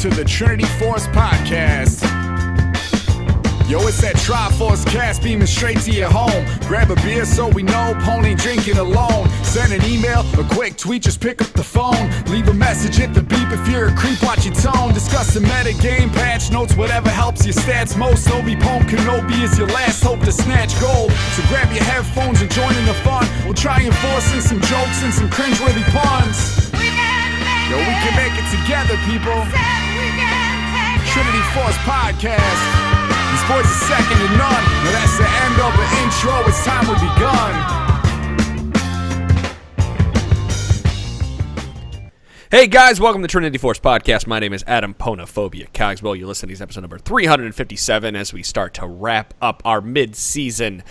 to the Trinity Force Podcast. Yo, it's that Triforce cast beaming straight to your home. Grab a beer so we know Pone ain't drinking alone. Send an email, a quick tweet, just pick up the phone. Leave a message at the beep if you're a creep, watch your tone. Discuss the meta game, patch notes, whatever helps your stats most. Obi-Pone Kenobi is your last hope to snatch gold. So grab your headphones and join in the fun. We'll try and force in some jokes and some cringeworthy puns. Yo, we can make it together, people. Trinity Force Podcast. These boys are second to none. Now that's the end of the intro. It's time we begun. Hey guys, welcome to Trinity Force Podcast. My name is Adam Ponophobia Cogswell. You're listening to episode number 357 as we start to wrap up our mid-season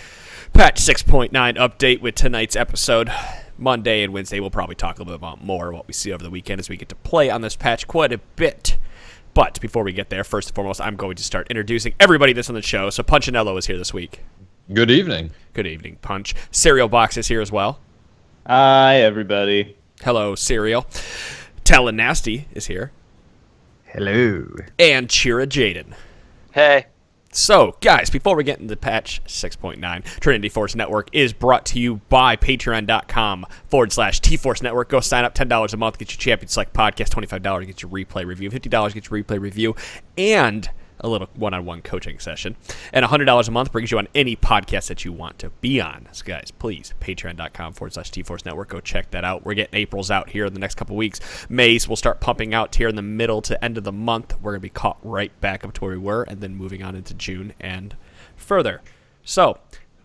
patch 6.9 update with tonight's episode. Monday and Wednesday we'll probably talk a little bit about more what we see over the weekend as we get to play on this patch quite a bit. But before we get there, first and foremost, I'm going to start introducing everybody that's on the show. So Punchinello is here this week. Good evening. Good evening, Punch. Cereal Box is here as well. Hi, everybody. Hello, Cereal. Talon Nasty is here. Hello. And Chira Jaden. Hey. So, guys, before we get into patch 6.9, Trinity Force Network is brought to you by patreon.com/TForce Network. Go sign up, $10 a month, get your Champion Select podcast, $25 get your replay review, $50 get your replay review, and a little one-on-one coaching session. And $100 a month brings you on any podcast that you want to be on. So, guys, please, patreon.com/TForce Network. Go check that out. We're getting April's out here in the next couple weeks. May's will start pumping out here in the middle to end of the month. We're going to be caught right back up to where we were and then moving on into June and further. So,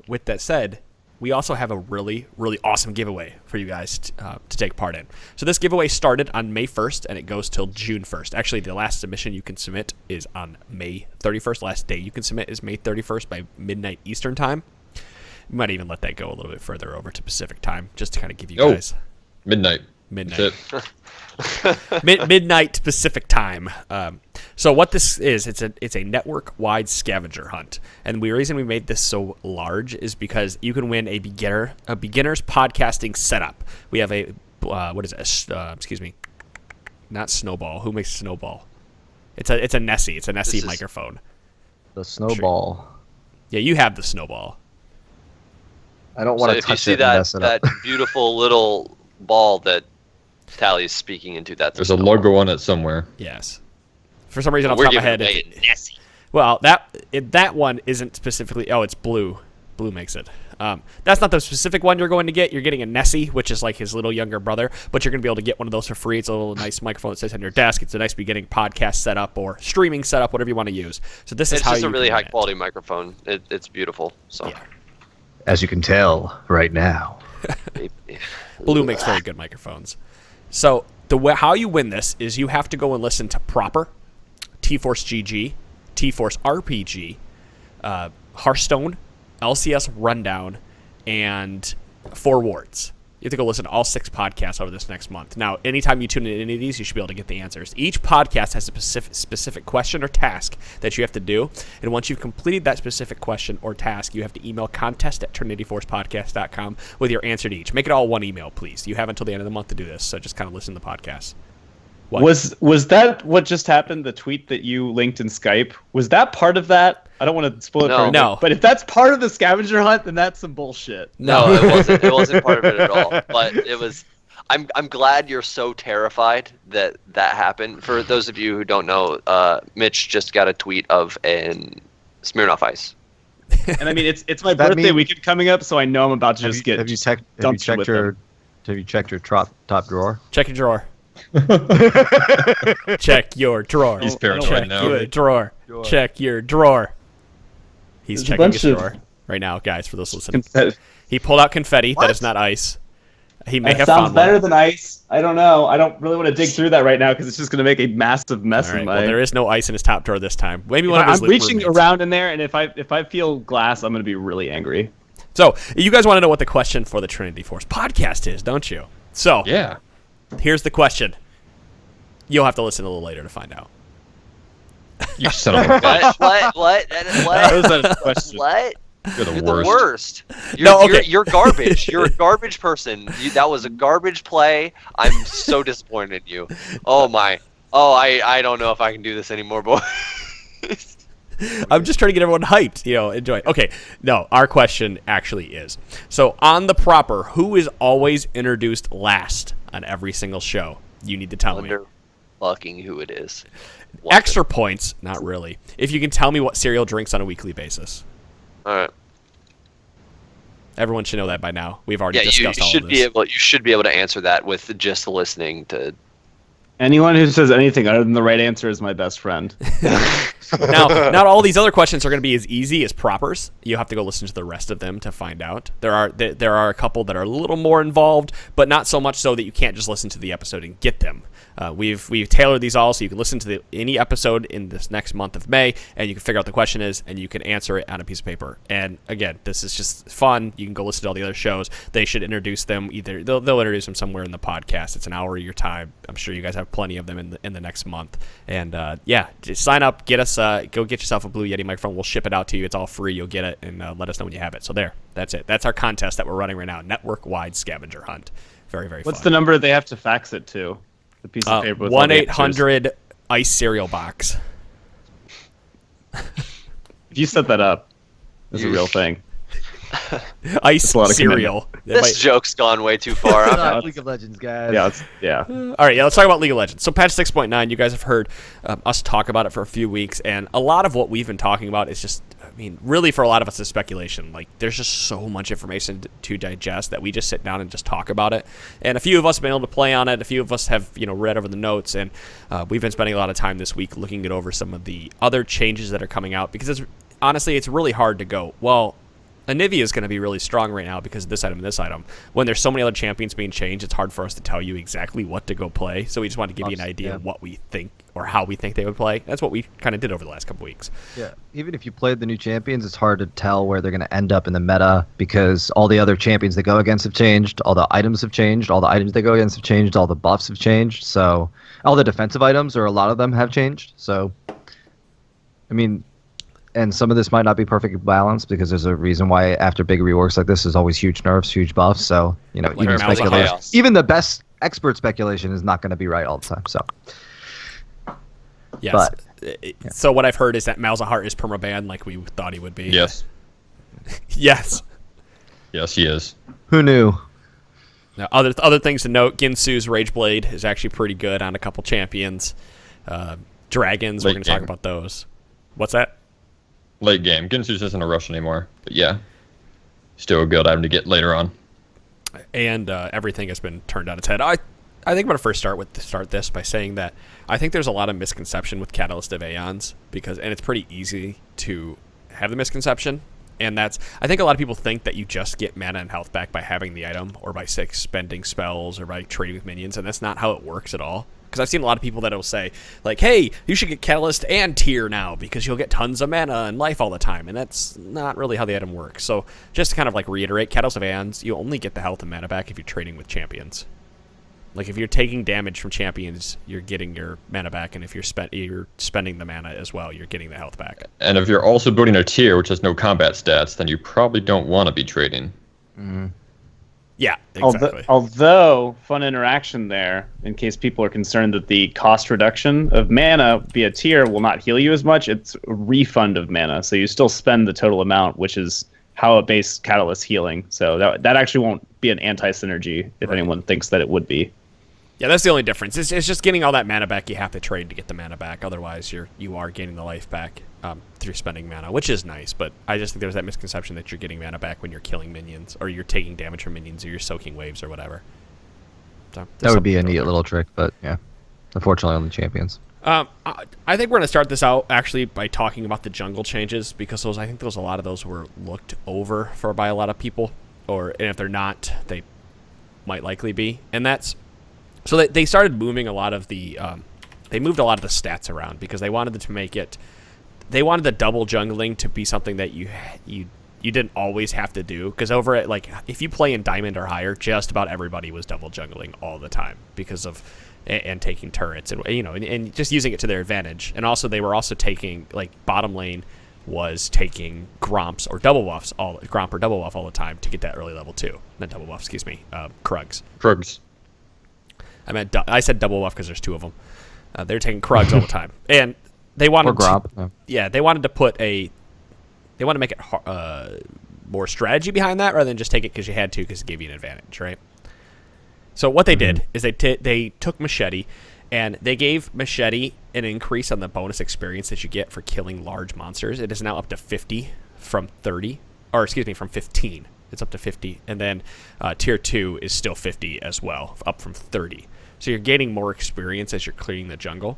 with that said, we also have a really, really awesome giveaway for you guys to take part in. So this giveaway started on May 1st, and it goes till June 1st. Actually, the last submission you can submit is on May 31st. Last day you can submit is May 31st by midnight Eastern time. We might even let that go a little bit further over to Pacific time, just to kind of give you guys... Midnight. Midnight Pacific time. So what this is, it's a network-wide scavenger hunt, and the reason we made this so large is because you can win a beginner's podcasting setup. We have a not Snowball. Who makes Snowball? It's a Nessie. It's a Nessie microphone. The Snowball. Yeah, you have the Snowball. I don't want to touch it and mess it that up. beautiful little ball that Tally's speaking into, There's a logo on it somewhere. Yes. For some reason, off the top of my head, well, that one isn't specifically. Oh, it's Blue. Blue makes it. That's not the specific one you're going to get. You're getting a Nessie, which is like his little younger brother, but you're going to be able to get one of those for free. It's a little nice microphone that sits on your desk. It's a nice beginning podcast setup or streaming setup, whatever you want to use. So this is how it's you. It's just a really high quality microphone. It's beautiful. So, yeah. As you can tell right now, Blue makes very good microphones. So how you win this is you have to go and listen to Proper, T-Force GG, T-Force RPG, Hearthstone, LCS Rundown, and Four Wards. You have to go listen to all 6 podcasts over this next month. Now, anytime you tune in any of these, you should be able to get the answers. Each podcast has a specific question or task that you have to do. And once you've completed that specific question or task, you have to email contest@trinityforcepodcast.com with your answer to each. Make it all one email, please. You have until the end of the month to do this, so just kind of listen to the podcast. What? Was that what just happened? The tweet that you linked in Skype, was that part of that? I don't want to spoil it for you. No. But if that's part of the scavenger hunt, then that's some bullshit. No, it wasn't. It wasn't part of it at all. But it was. I'm glad you're so terrified that happened. For those of you who don't know, Mitch just got a tweet of an Smirnoff Ice. And I mean, it's my birthday weekend coming up, so I know I'm about to just get. Have you checked your top drawer? Check your drawer. Check your drawer. He's paranoid now. Your drawer. Check your drawer. He's checking his drawer right now, guys, for those listening. He pulled out confetti. What? That is not ice. He may have found sounds better than ice. I don't know. I don't really want to dig through that right now because it's just going to make a massive mess in my... Well, there is no ice in his top drawer this time. Maybe I'm reaching around in there, and if I feel glass, I'm going to be really angry. So, you guys want to know what the question for the Trinity Force podcast is, don't you? So, yeah. Here's the question. You'll have to listen a little later to find out. You son of a bitch. What? That was a question. What? You're the You're worst. You're garbage. You're a garbage person. That was a garbage play. I'm so disappointed in you. Oh my. Oh, I don't know if I can do this anymore, boy. I'm just trying to get everyone hyped, enjoy. Okay, no, our question actually is, so on the proper, who is always introduced last on every single show? You need to tell me. Wonder fucking who it is. Extra points, not really, if you can tell me what cereal drinks on a weekly basis. All right. Everyone should know that by now. We've already Yeah, you discussed all should of be this. able. You should be able to answer that with just listening to. Anyone who says anything other than the right answer is my best friend. Now, not all these other questions are going to be as easy as propers. You have to go listen to the rest of them to find out. There are a couple that are a little more involved, but not so much so that you can't just listen to the episode and get them. We've tailored these all so you can listen to any episode in this next month of May, and you can figure out the question is, and you can answer it on a piece of paper. And again, this is just fun. You can go listen to all the other shows. They should introduce them either. They'll introduce them somewhere in the podcast. It's an hour of your time. I'm sure you guys have plenty of them in the next month. And just sign up. Get us. Go get yourself a Blue Yeti microphone. We'll ship it out to you. It's all free. You'll get it, and let us know when you have it. So that's it. That's our contest that we're running right now. Network-wide scavenger hunt. Very, very fun. What's the number they have to fax it to? The piece of paper with all the answers. 1-800 ice cereal box. If you set that up, it's a real thing. Ice a lot of cereal. This joke's gone way too far. Not League of Legends, guys. Yeah. All right, let's talk about League of Legends. So patch 6.9, you guys have heard us talk about it for a few weeks, and a lot of what we've been talking about is just, really for a lot of us is speculation. Like, there's just so much information to digest that we just sit down and just talk about it. And a few of us have been able to play on it. A few of us have, read over the notes, and we've been spending a lot of time this week looking it over some of the other changes that are coming out, because honestly, it's really hard to go, well, Anivia is going to be really strong right now because of this item and this item. When there's so many other champions being changed, it's hard for us to tell you exactly what to go play. So we just want to give you an idea of what we think or how we think they would play. That's what we kind of did over the last couple weeks. Yeah, even if you played the new champions, it's hard to tell where they're going to end up in the meta because all the other champions they go against have changed, all the items have changed, all the items they go against have changed, all the buffs have changed. So all the defensive items, or a lot of them, have changed. So, and some of this might not be perfectly balanced because there's a reason why after big reworks like this, there's always huge nerfs, huge buffs. So, even the best expert speculation is not going to be right all the time. So, yes. So what I've heard is that Malzahar is permabanned like we thought he would be. Yes. Yes. Yes, he is. Who knew? Now, other things to note, Ginsu's Rageblade is actually pretty good on a couple champions. Dragons, we're going to talk about those. What's that? Late game. Ginsu's isn't a rush anymore. But yeah, still a good item to get later on. And everything has been turned on its head. I think I'm going to first start this by saying that I think there's a lot of misconception with Catalyst of Aeons and it's pretty easy to have the misconception. And I think a lot of people think that you just get mana and health back by having the item or by spending spells or by trading with minions, and that's not how it works at all. Because I've seen a lot of people that will say, like, hey, you should get Catalyst and Tier now because you'll get tons of mana and life all the time. And that's not really how the item works. So just to kind of like reiterate, Catalyst of Aeons, you only get the health and mana back if you're trading with champions. Like if you're taking damage from champions, you're getting your mana back. And if you're spending the mana as well, you're getting the health back. And if you're also building a tier which has no combat stats, then you probably don't want to be trading. Mm-hmm. Yeah, exactly. Although, fun interaction there, in case people are concerned that the cost reduction of mana via tier will not heal you as much, it's a refund of mana. So you still spend the total amount, which is how a base Catalyst healing. So that actually won't be an anti-synergy if anyone thinks that it would be. Yeah, that's the only difference. It's just getting all that mana back. You have to trade to get the mana back. Otherwise, you are gaining the life back through spending mana, which is nice. But I just think there's that misconception that you're getting mana back when you're killing minions, or you're taking damage from minions, or you're soaking waves, or whatever. So that would be a neat little trick, but yeah, unfortunately on the champions. I think we're going to start this out actually by talking about the jungle changes because I think a lot of those were looked over by a lot of people, and if they're not, they might likely be, and that's. So they started moving a lot of the stats around because they wanted to make it. They wanted the double jungling to be something that you didn't always have to do because over at if you play in Diamond or higher, just about everybody was double jungling all the time because of and taking turrets and just using it to their advantage. And also they were also taking bottom lane was taking Gromps or double buffs Gromp or double buff all the time to get that early level 2. Not double buff, Krugs. Krugs. I said double buff because there's 2 of them. They're taking Krugs all the time, and they wanted Or Gromp. they wanted to put they wanted to make it more strategy behind that rather than just take it because you had to because it gave you an advantage, right? So what they did is they took Machete, and they gave Machete an increase on the bonus experience that you get for killing large monsters. It is now up to 50 from 30, or excuse me, from 15. It's up to 50, and then tier 2 is still 50 as well, up from 30. So you're gaining more experience as you're clearing the jungle.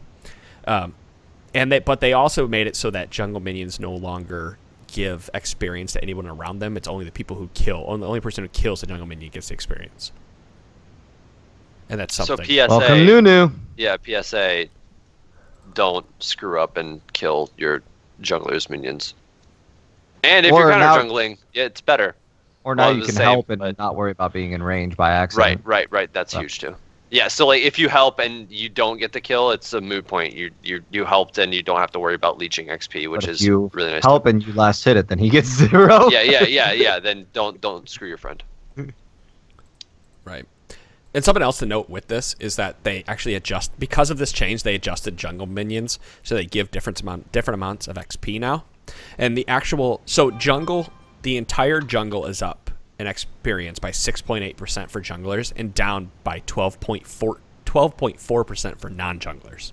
But they also made it so that jungle minions no longer give experience to anyone around them. It's only the people who kill. Only the only person who kills the jungle minion gets the experience. And that's something. So PSA. Welcome, Nunu. Yeah, PSA. Don't screw up and kill your jungler's minions. And if Or you're now- counter jungling, yeah, it's better. Or now Well, you the can same, help and but- not worry about being in range by accident. Right. That's huge too. Yeah, so like if you help and you don't get the kill, it's a moot point. You helped and you don't have to worry about leeching XP, which But if is you really nice. help and you last hit it, then he gets 0. Yeah. Then don't screw your friend. Right. And something else to note with this is that they actually because of this change, they adjusted jungle minions, so they give different amounts of XP now. And the entire jungle is up in experience by 6.8% for junglers and down by 12.4% for non-junglers,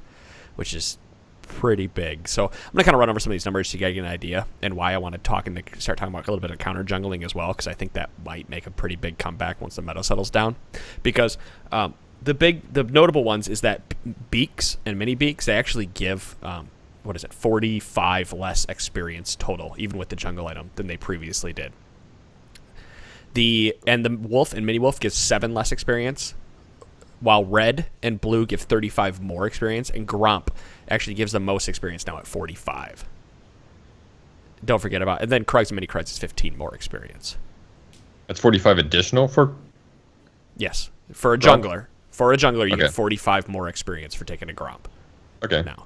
which is pretty big. So I'm going to kind of run over some of these numbers to get an idea and why I want to start talking about a little bit of counter jungling as well, because I think that might make a pretty big comeback once the meta settles down. Because the notable ones is that beaks and mini beaks, they actually give 45 less experience total, even with the jungle item, than they previously did. The wolf and mini wolf gives 7 less experience, while red and blue give 35 more experience, and Gromp actually gives the most experience now at 45. Don't forget about, and then Krugs and mini Krugs is 15 more experience. That's 45 additional for. Yes, for a jungler. For a jungler, you Okay. get 45 more experience for taking a Gromp. Okay. Now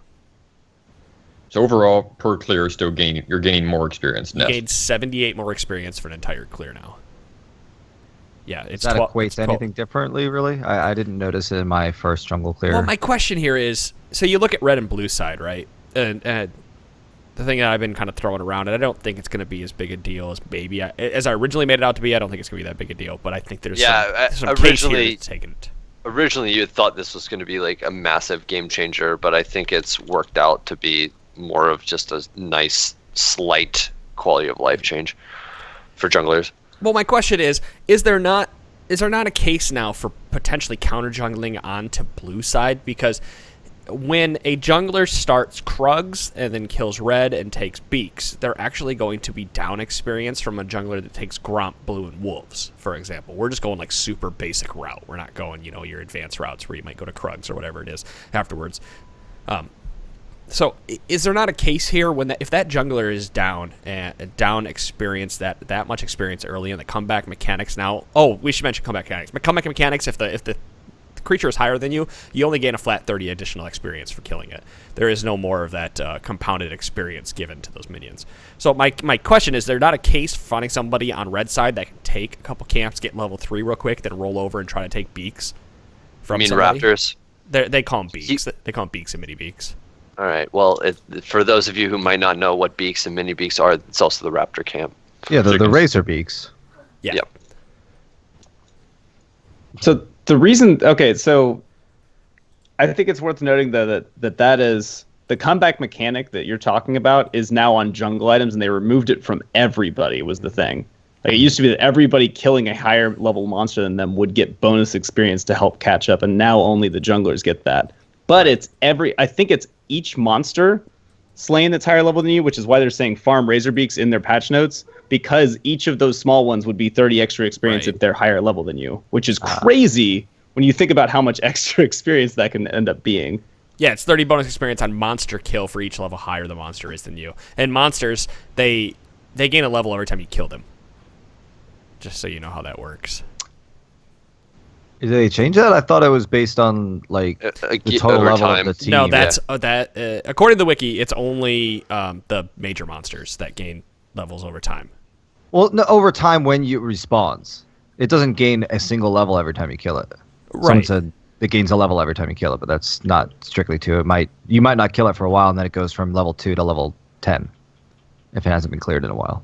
So overall, per clear, you're gaining more experience. you Net. gain 78 more experience for an entire clear now. Yeah, Does it's that 12 equate it's to 12 anything differently, really? I didn't notice it in my first jungle clear. Well, my question here is, so you look at red and blue side, right? And the thing that I've been kind of throwing around, and I don't think it's going to be as big a deal as I originally made it out to be. I don't think it's going to be that big a deal, but I think there's some case here originally- that's taken it. Originally, you had thought this was going to be like a massive game changer, but I think it's worked out to be more of just a nice, slight quality of life change for junglers. Well, my question is there not a case now for potentially counter jungling onto blue side? Because when a jungler starts Krugs and then kills red and takes beaks, they're actually going to be down experience from a jungler that takes Gromp, blue, and wolves, for example. We're just going like super basic route. We're not going, your advanced routes where you might go to Krugs or whatever it is afterwards. So is there not a case here when if that jungler is down and down experience that much experience early in the comeback mechanics now? Oh, we should mention comeback mechanics. Comeback mechanics, if the creature is higher than you only gain a flat 30 additional experience for killing it. There is no more of that compounded experience given to those minions. So my question is, there not a case for finding somebody on red side that can take a couple camps, get level 3 real quick, then roll over and try to take beaks from You mean somebody? Raptors? They call them beaks. They call them beaks and mini beaks. All right. Well, for those of you who might not know what beaks and mini beaks are, it's also the Raptor camp. Yeah, the Chickens. razor beaks. Yeah. Yep. So the reason, so I think it's worth noting that is the comeback mechanic that you're talking about is now on jungle items, and they removed it from everybody. Was the thing. Like, it used to be that everybody killing a higher level monster than them would get bonus experience to help catch up, and now only the junglers get that. But I think it's each monster slain that's higher level than you, which is why they're saying farm Razorbeaks in their patch notes, because each of those small ones would be 30 extra experience Right. if they're higher level than you, which is crazy when you think about how much extra experience that can end up being. Yeah, it's 30 bonus experience on monster kill for each level higher the monster is than you. And monsters, they gain a level every time you kill them. Just so you know how that works. Did they change that? I thought it was based on the total over level time. of the team. No, that's according to the wiki, it's only the major monsters that gain levels over time. Well, no, over time when you respawns, it doesn't gain a single level every time you kill it. Someone Right. said it gains a level every time you kill it, but that's not strictly to it. You might not kill it for a while, and then it goes from level 2 to level 10 if it hasn't been cleared in a while.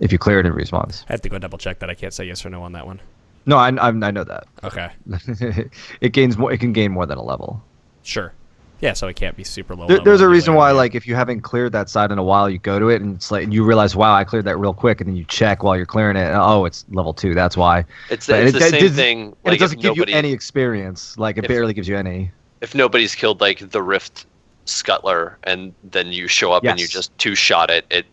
If you clear it, it respawns. I have to go double check that. I can't say yes or no on that one. No, I know that. Okay. It gains more. It can gain more than a level. Sure. Yeah, so it can't be super low. There's a reason why, later. like, if you haven't cleared that side in a while, you go to it and it's like you realize, wow, I cleared that real quick, and then you check while you're clearing it, and oh, it's level 2. That's why. It's the same thing. And Like, it doesn't if give nobody, you any experience. Like, it barely gives you any. if nobody's killed like the Rift Scuttler, and then you show up and you Yes. just two-shot it, it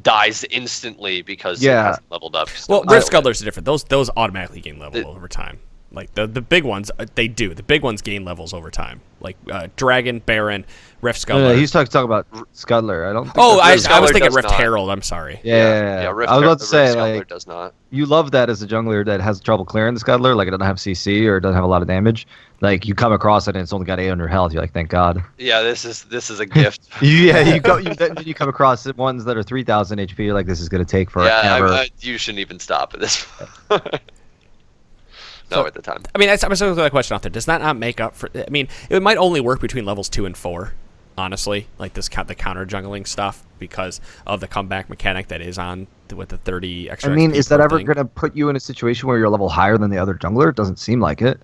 dies instantly because it Yeah. hasn't leveled up. Well, So Rift Scuttlers are different. Those automatically gain level over time. Like the big ones, they do. The big ones gain levels over time. Like Dragon, Baron, Rift No, Scuttler. he's talking about Scuttler. I don't. Think Oh, that's- I was Scuttler thinking does Rift not. Herald. I'm sorry. yeah. Rift, I was about to the say, Rift Scuttler like, does not. you love that as a jungler that has trouble clearing the Scuttler, like it doesn't have CC or it doesn't have a lot of damage. Like you come across it and it's only got 800 health. You're like, thank God. Yeah, this is a gift. Then you come across ones that are 3,000 HP. You're like, this is gonna take forever. Yeah, you shouldn't even stop at this point. No, at the time. I mean, I'm still got a question out there. Does that not make up for? I mean, it might only work between levels 2 and 4. Honestly, like the counter jungling stuff because of the comeback mechanic that is on with the 30 extra. I mean, XP is that per ever thing. gonna put you in a situation where you're a level higher than the other jungler? It doesn't seem like it.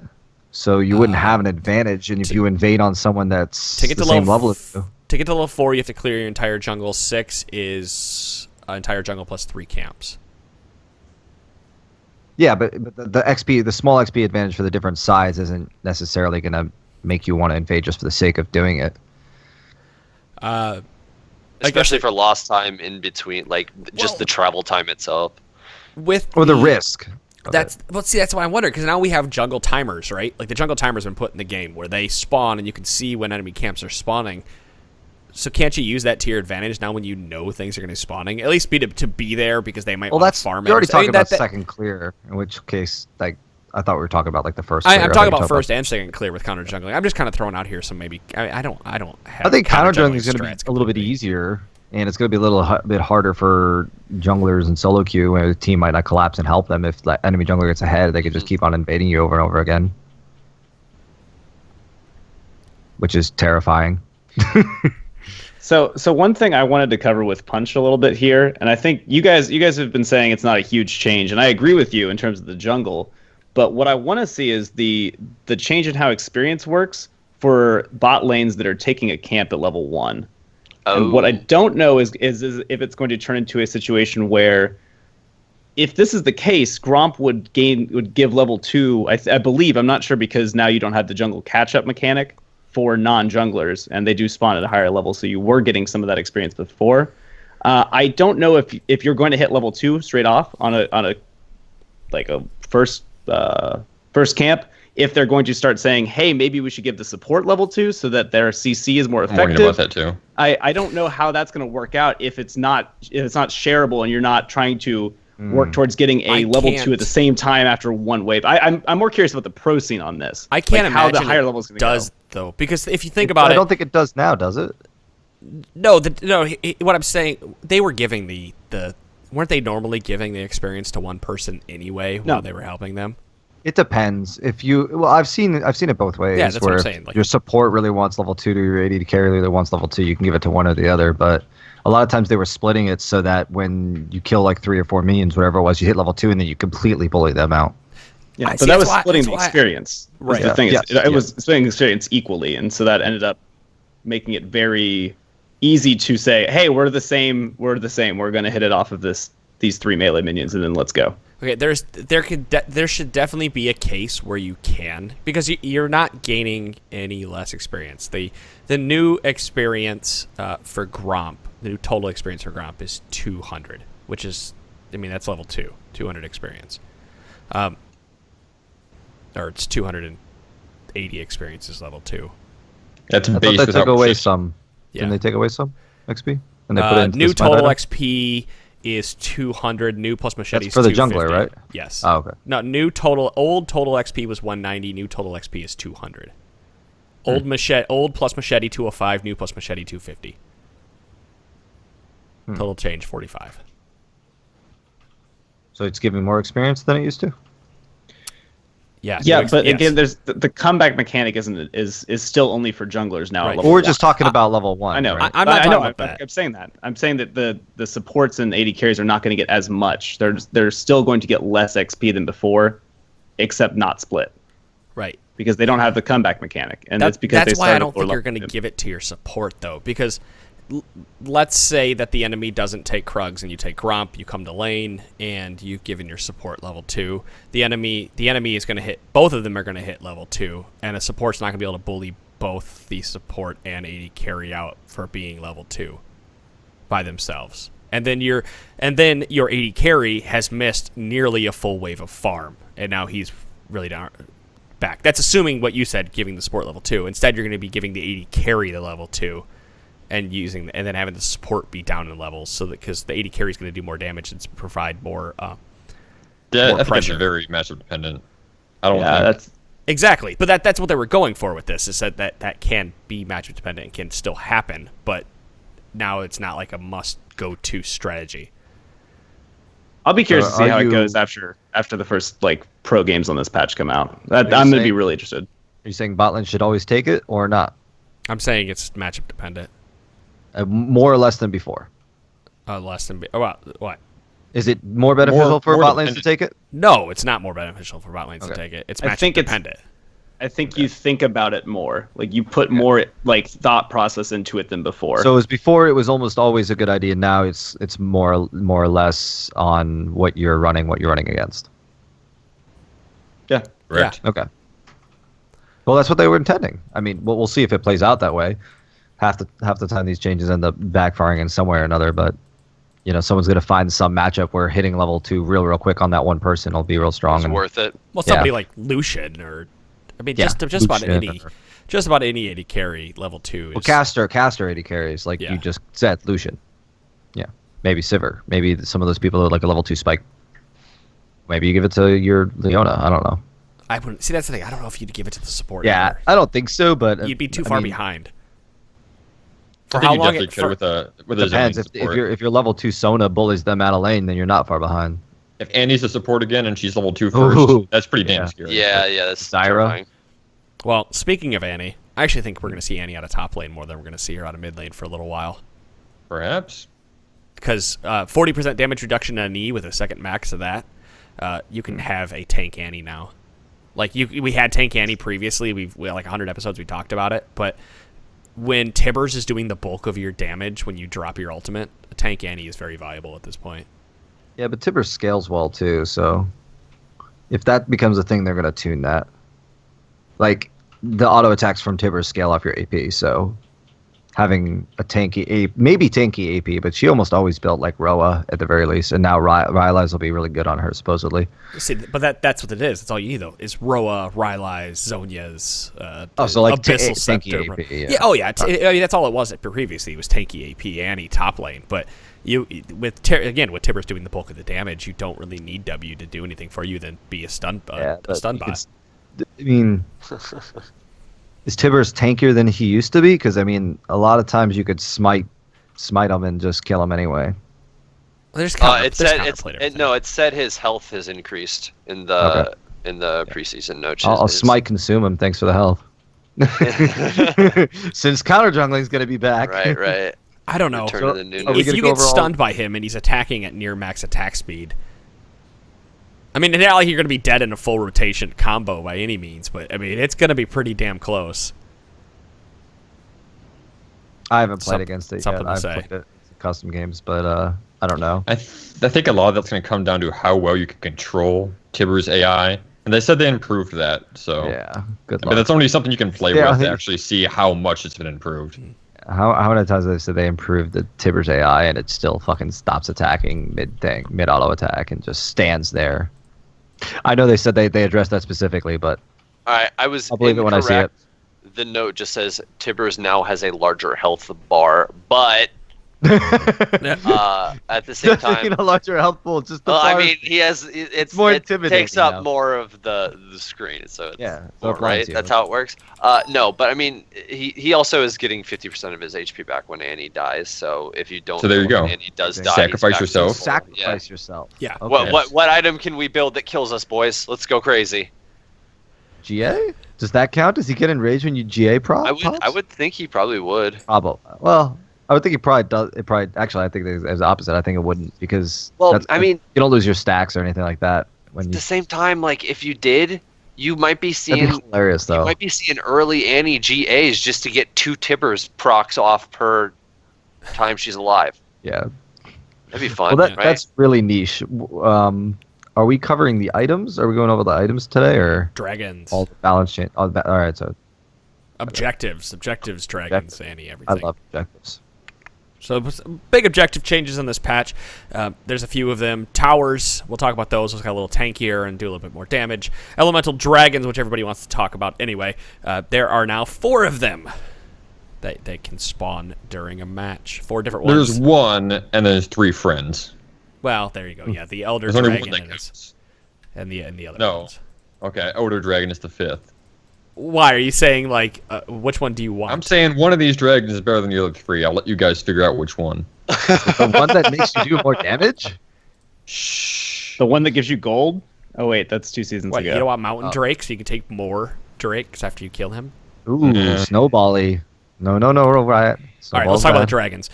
So you wouldn't have an advantage, and if you invade on someone that's to get the to same level level as you. To get to level 4, you have to clear your entire jungle. 6 is entire jungle plus 3 camps. Yeah, but the XP, the small XP advantage for the different sides isn't necessarily going to make you want to invade just for the sake of doing it. Especially for lost time in between, like just Well- the travel time itself. With Or the risk. of That's it. well. See, that's why I wonder because now we have jungle timers, right? Like the jungle timer's been put in the game where they spawn and you can see when enemy camps are spawning. So can't you use that to your advantage now when you know things are going to be spawning? At least be to be there because they might Well, want that's to farm you're already it. I mean, talking about that- second clear, in which case, like, I thought we were talking about like the first. I'm clear. talking think about you're first and second clear with counter jungling. I'm just kind of throwing out here some maybe. I don't have. I think counter juggling jungling is going to be strats a little bit completely. easier, and it's going to be a little bit harder for junglers in solo queue, where the team might not collapse and help them. If the enemy jungler gets ahead, they can just keep on invading you over and over again, which is terrifying. So one thing I wanted to cover with Punch a little bit here, and I think you guys have been saying it's not a huge change, and I agree with you in terms of the jungle. But what I want to see is the change in how experience works for bot lanes that are taking a camp at level 1. And what I don't know is if it's going to turn into a situation where, if this is the case, Gromp would give level 2. I believe, I'm not sure because now you don't have the jungle catch up mechanic for non-junglers, and they do spawn at a higher level, so you were getting some of that experience before. I don't know if you're going to hit level 2 straight off on a first camp, if they're going to start saying, hey, maybe we should give the support level 2 so that their CC is more I'm worried effective. about that too. I don't know how that's going to work out if it's not shareable and you're not trying to work towards getting I a level 2 can't- at the same time after one wave. I'm more curious about the pro scene on this. I can't like how imagine the higher it levels going to does go. though, because if you think about I it, don't think it does now, does it? no. What I'm saying, they were giving the weren't they normally giving the experience to one person anyway while they were helping them? It depends. I've seen it both ways. Yeah, that's what where I'm if saying, like- your support really wants level 2 to your AD carry really wants level 2, you can give it to one or the other. But a lot of times they were splitting it so that when you kill like 3 or 4 minions, whatever it was, you hit level 2 and then you completely bully them out. Yeah, I but see, that that's was why- splitting that's the why- experience. Right. Right. The thing Yeah. is, it was splitting the experience equally, and so that ended up making it very easy to say, "Hey, we're the same. We're going to hit it off of these 3 melee minions, and then let's go." Okay, there should definitely be a case where you can, because you're not gaining any less experience. The new experience for Gromp, the new total experience for Gromp is 200, which is, I mean, that's level 2, 200 experience. Or it's 280 experience is level 2. That's I thought base they without took away persist. some. Yeah. Didn't they take away some XP? And they put it into New the smite total item? XP is 200. New plus machete That's is for the 250. jungler, right? Yes. Oh, okay. No, old total XP was 190. New total XP is 200. Old plus machete 205. New plus machete 250. Total change 45. So it's giving more experience than it used to? Yeah. Yeah, no, but yes. again, there's the comeback mechanic is still only for junglers now. Right. At level We're just one. talking about level 1. I know. Right? I'm not I know. talking about that. I'm saying that. I'm saying that the supports and AD carries are not going to get as much. They're still going to get less XP than before, except not split Right. because they don't have the comeback mechanic, and it's because that's they why I started don't lower think you're level. going to give it to your support though, because let's say that the enemy doesn't take Krugs and you take Gromp, you come to lane and you've given your support level 2. The enemy is going to hit, both of them are going to hit level 2, and a support's not going to be able to bully both the support and AD carry out for being level 2 by themselves. And then your AD carry has missed nearly a full wave of farm, and now he's really down back. That's assuming what you said, giving the support level 2. Instead, you're going to be giving the AD carry the level 2. And then having the support be down in levels, so that because the AD carry is going to do more damage and provide more I more think pressure. it's very matchup dependent. I don't Yeah, think that's Exactly, but that's what they were going for with this. Is that can be matchup dependent and can still happen, but now it's not like a must go to strategy. I'll be curious to see are how you- it goes after the first like pro games on this patch come out. I'm you going to be saying- really interested. Are you saying bot lane should always take it or not? I'm saying it's matchup dependent. More or less than before? Less than what? Is it more beneficial for more bot lanes to dependent. take it? No, it's not more beneficial for bot lanes to Okay. take it. It's I matchup think it's- dependent. I think you think about it more. Like you put more like thought process into it than before. So as before, it was almost always a good idea. Now it's more or less on what you're running against. yeah. correct. Okay. Well, that's what they were intending. I mean, we'll see if it plays out that way. Half the time, these changes end up backfiring in some way or another. But someone's gonna find some matchup where hitting level 2 real quick on that one person will be real strong. It's And worth it. Well, Yeah. somebody like Lucian or, I mean, Yeah, just about Lucian any AD carry level 2 is. well, caster AD carries like Yeah. you just said, Lucian. Yeah, maybe Sivir. Maybe some of those people are like a level 2 spike. Maybe you give it to your Leona. I don't know. I wouldn't see. That's the thing. I don't know if you'd give it to the support. Yeah, either. I don't think so. But You'd be too I far mean, behind. I For think how you long? definitely could with a Depends. zoning If support. you're level 2 Sona bullies them out of lane, then you're not far behind. If Annie's a support again and she's level 2 first, Ooh. that's pretty damn Yeah. scary. Yeah, that's Zyra? terrifying. Well, speaking of Annie, I actually think we're going to see Annie out of top lane more than we're going to see her out of mid lane for a little while. Perhaps. Because 40% damage reduction on an E with a second max of that, you can have a tank Annie now. Like we had tank Annie previously. We had like 100 episodes we talked about it. But when Tibbers is doing the bulk of your damage when you drop your ultimate, a tank Annie is very viable at this point. Yeah, but Tibber scales well too, so if that becomes a thing, they're gonna tune that. Like the auto attacks from Tibber scale off your AP, so having a tanky AP, maybe tanky AP, but she almost always built like Roa at the very least, and now Rylai's will be really good on her supposedly. See, but that's what it is. That's all you need though. Is Roa, Rylai's, Zhonya's. So like Abyssal tanky Scepter. AP. Yeah. Yeah. Oh yeah. I mean, that's all it was previously. It was tanky AP, Annie top lane. But with Tibbers doing the bulk of the damage, you don't really need W to do anything for you than be a stun but you bot. I mean, is Tibbers tankier than he used to be? Because I mean, a lot of times you could smite him and just kill him anyway. There's It said his health has increased in the preseason notes. I'll smite consume him. Thanks for the health. Since counter jungling is going to be back. Right. I don't know. Return to the new Are we If gonna you go get over all- stunned by him and he's attacking at near max attack speed, I mean, it's not like you're going to be dead in a full rotation combo by any means, but I mean, it's going to be pretty damn close. I haven't played against it something yet. to I've say. played it custom games, but I don't know. I think a lot of that's going to come down to how well you can control Tibber's AI. And they said they improved that, so Yeah, good but luck. that's only something you can play Yeah, I with to think- actually see how much it's been improved. How many times have they said they improved the Tibber's AI and it still fucking stops attacking mid auto attack and just stands there? I know they said they addressed that specifically, but All right, I was I'll believe it when I see it. incorrect. The note just says Tibbers now has a larger health bar, but at the same time, a larger health pool. Just the well, I bars- mean, he has it's more it intimidating takes up now. more of the screen, so it's Yeah, so more, it blinds right. you. That's how it works. No, but I mean, he also is getting 50% of his HP back when Annie dies. So if you don't, So there you know go. when Annie does die. Sacrifice he's back to yourself. full. sacrifice yourself. Yeah. Okay. What item can we build that kills us, boys? Let's go crazy. GA? Does that count? Does he get enraged when you GA pops? I would think he probably would. Probably. Well, I would think he probably does. It probably actually, I think it's the opposite. I think it wouldn't because you don't lose your stacks or anything like that. At the same time, like if you did, you might be seeing hilarious though. You might be seeing early Annie GAs just to get 2 Tibbers procs off per time she's alive. Yeah. That'd be fun. Well, right? that's really niche. Are we covering the items? Are we going over the items today, or Dragons? all the balance change? All right, so Objectives, dragons, Annie, everything. I love objectives. So big objective changes in this patch. There's a few of them. Towers, we'll talk about those. Those got a little tankier and do a little bit more damage. Elemental dragons, which everybody wants to talk about anyway. There are now 4 of them that they can spawn during a match. 4 different ones. There's 1, and there's 3 friends. Well, there you go. Yeah, the Elder There's only Dragon 1 that and counts. the other No. ones. Okay, Elder Dragon is the 5th. Why are you saying like which one do you want? I'm saying one of these dragons is better than the other 3. I'll let you guys figure out which one. The one that makes you do more damage? Shh. The one that gives you gold? Oh wait, that's 2 seasons What, ago. you don't want Mountain Drake so you can take more Drakes after you kill him? Ooh, snowbally. No, Riot. All right, let's talk about the dragons.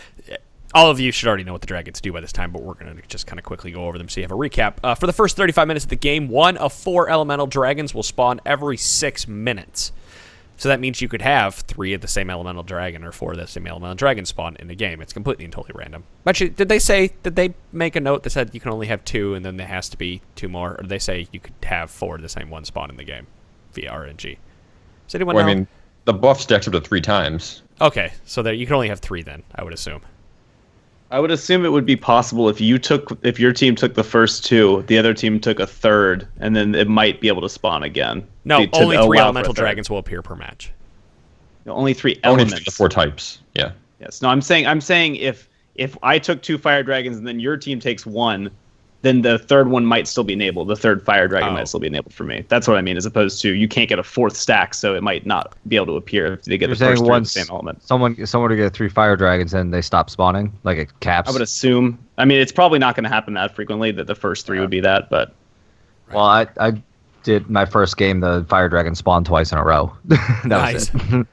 All of you should already know what the dragons do by this time, but we're going to just kind of quickly go over them so you have a recap. For the first 35 minutes of the game, 1 of 4 elemental dragons will spawn every 6 minutes. So that means you could have 3 of the same elemental dragon or 4 of the same elemental dragon spawn in the game. It's completely and totally random. Actually, did they make a note that said you can only have 2 and then there has to be 2 more? Or did they say you could have 4 of the same one spawn in the game via RNG? Does anyone know? I mean, the buff stacks up to 3 times. Okay, so there you can only have 3 then, I would assume. I would assume it would be possible if your team took the first 2, the other team took a third, and then it might be able to spawn again. No, only 3 elemental dragons will appear per match. No, only 3 Only elements. the 4 types. Yeah. Yes. No, I'm saying if I took 2 fire dragons and then your team takes 1, then the third one might still be enabled. The third fire dragon might still be enabled for me. That's what I mean, as opposed to you can't get a 4th stack, so it might not be able to appear if they get the first 3 of the same element. Someone to get 3 fire dragons and they stop spawning, like it caps. I would assume. I mean, it's probably not going to happen that frequently that the first 3 would be that, but. Well, I did my first game. The fire dragon spawned twice in a row. That Nice. was it.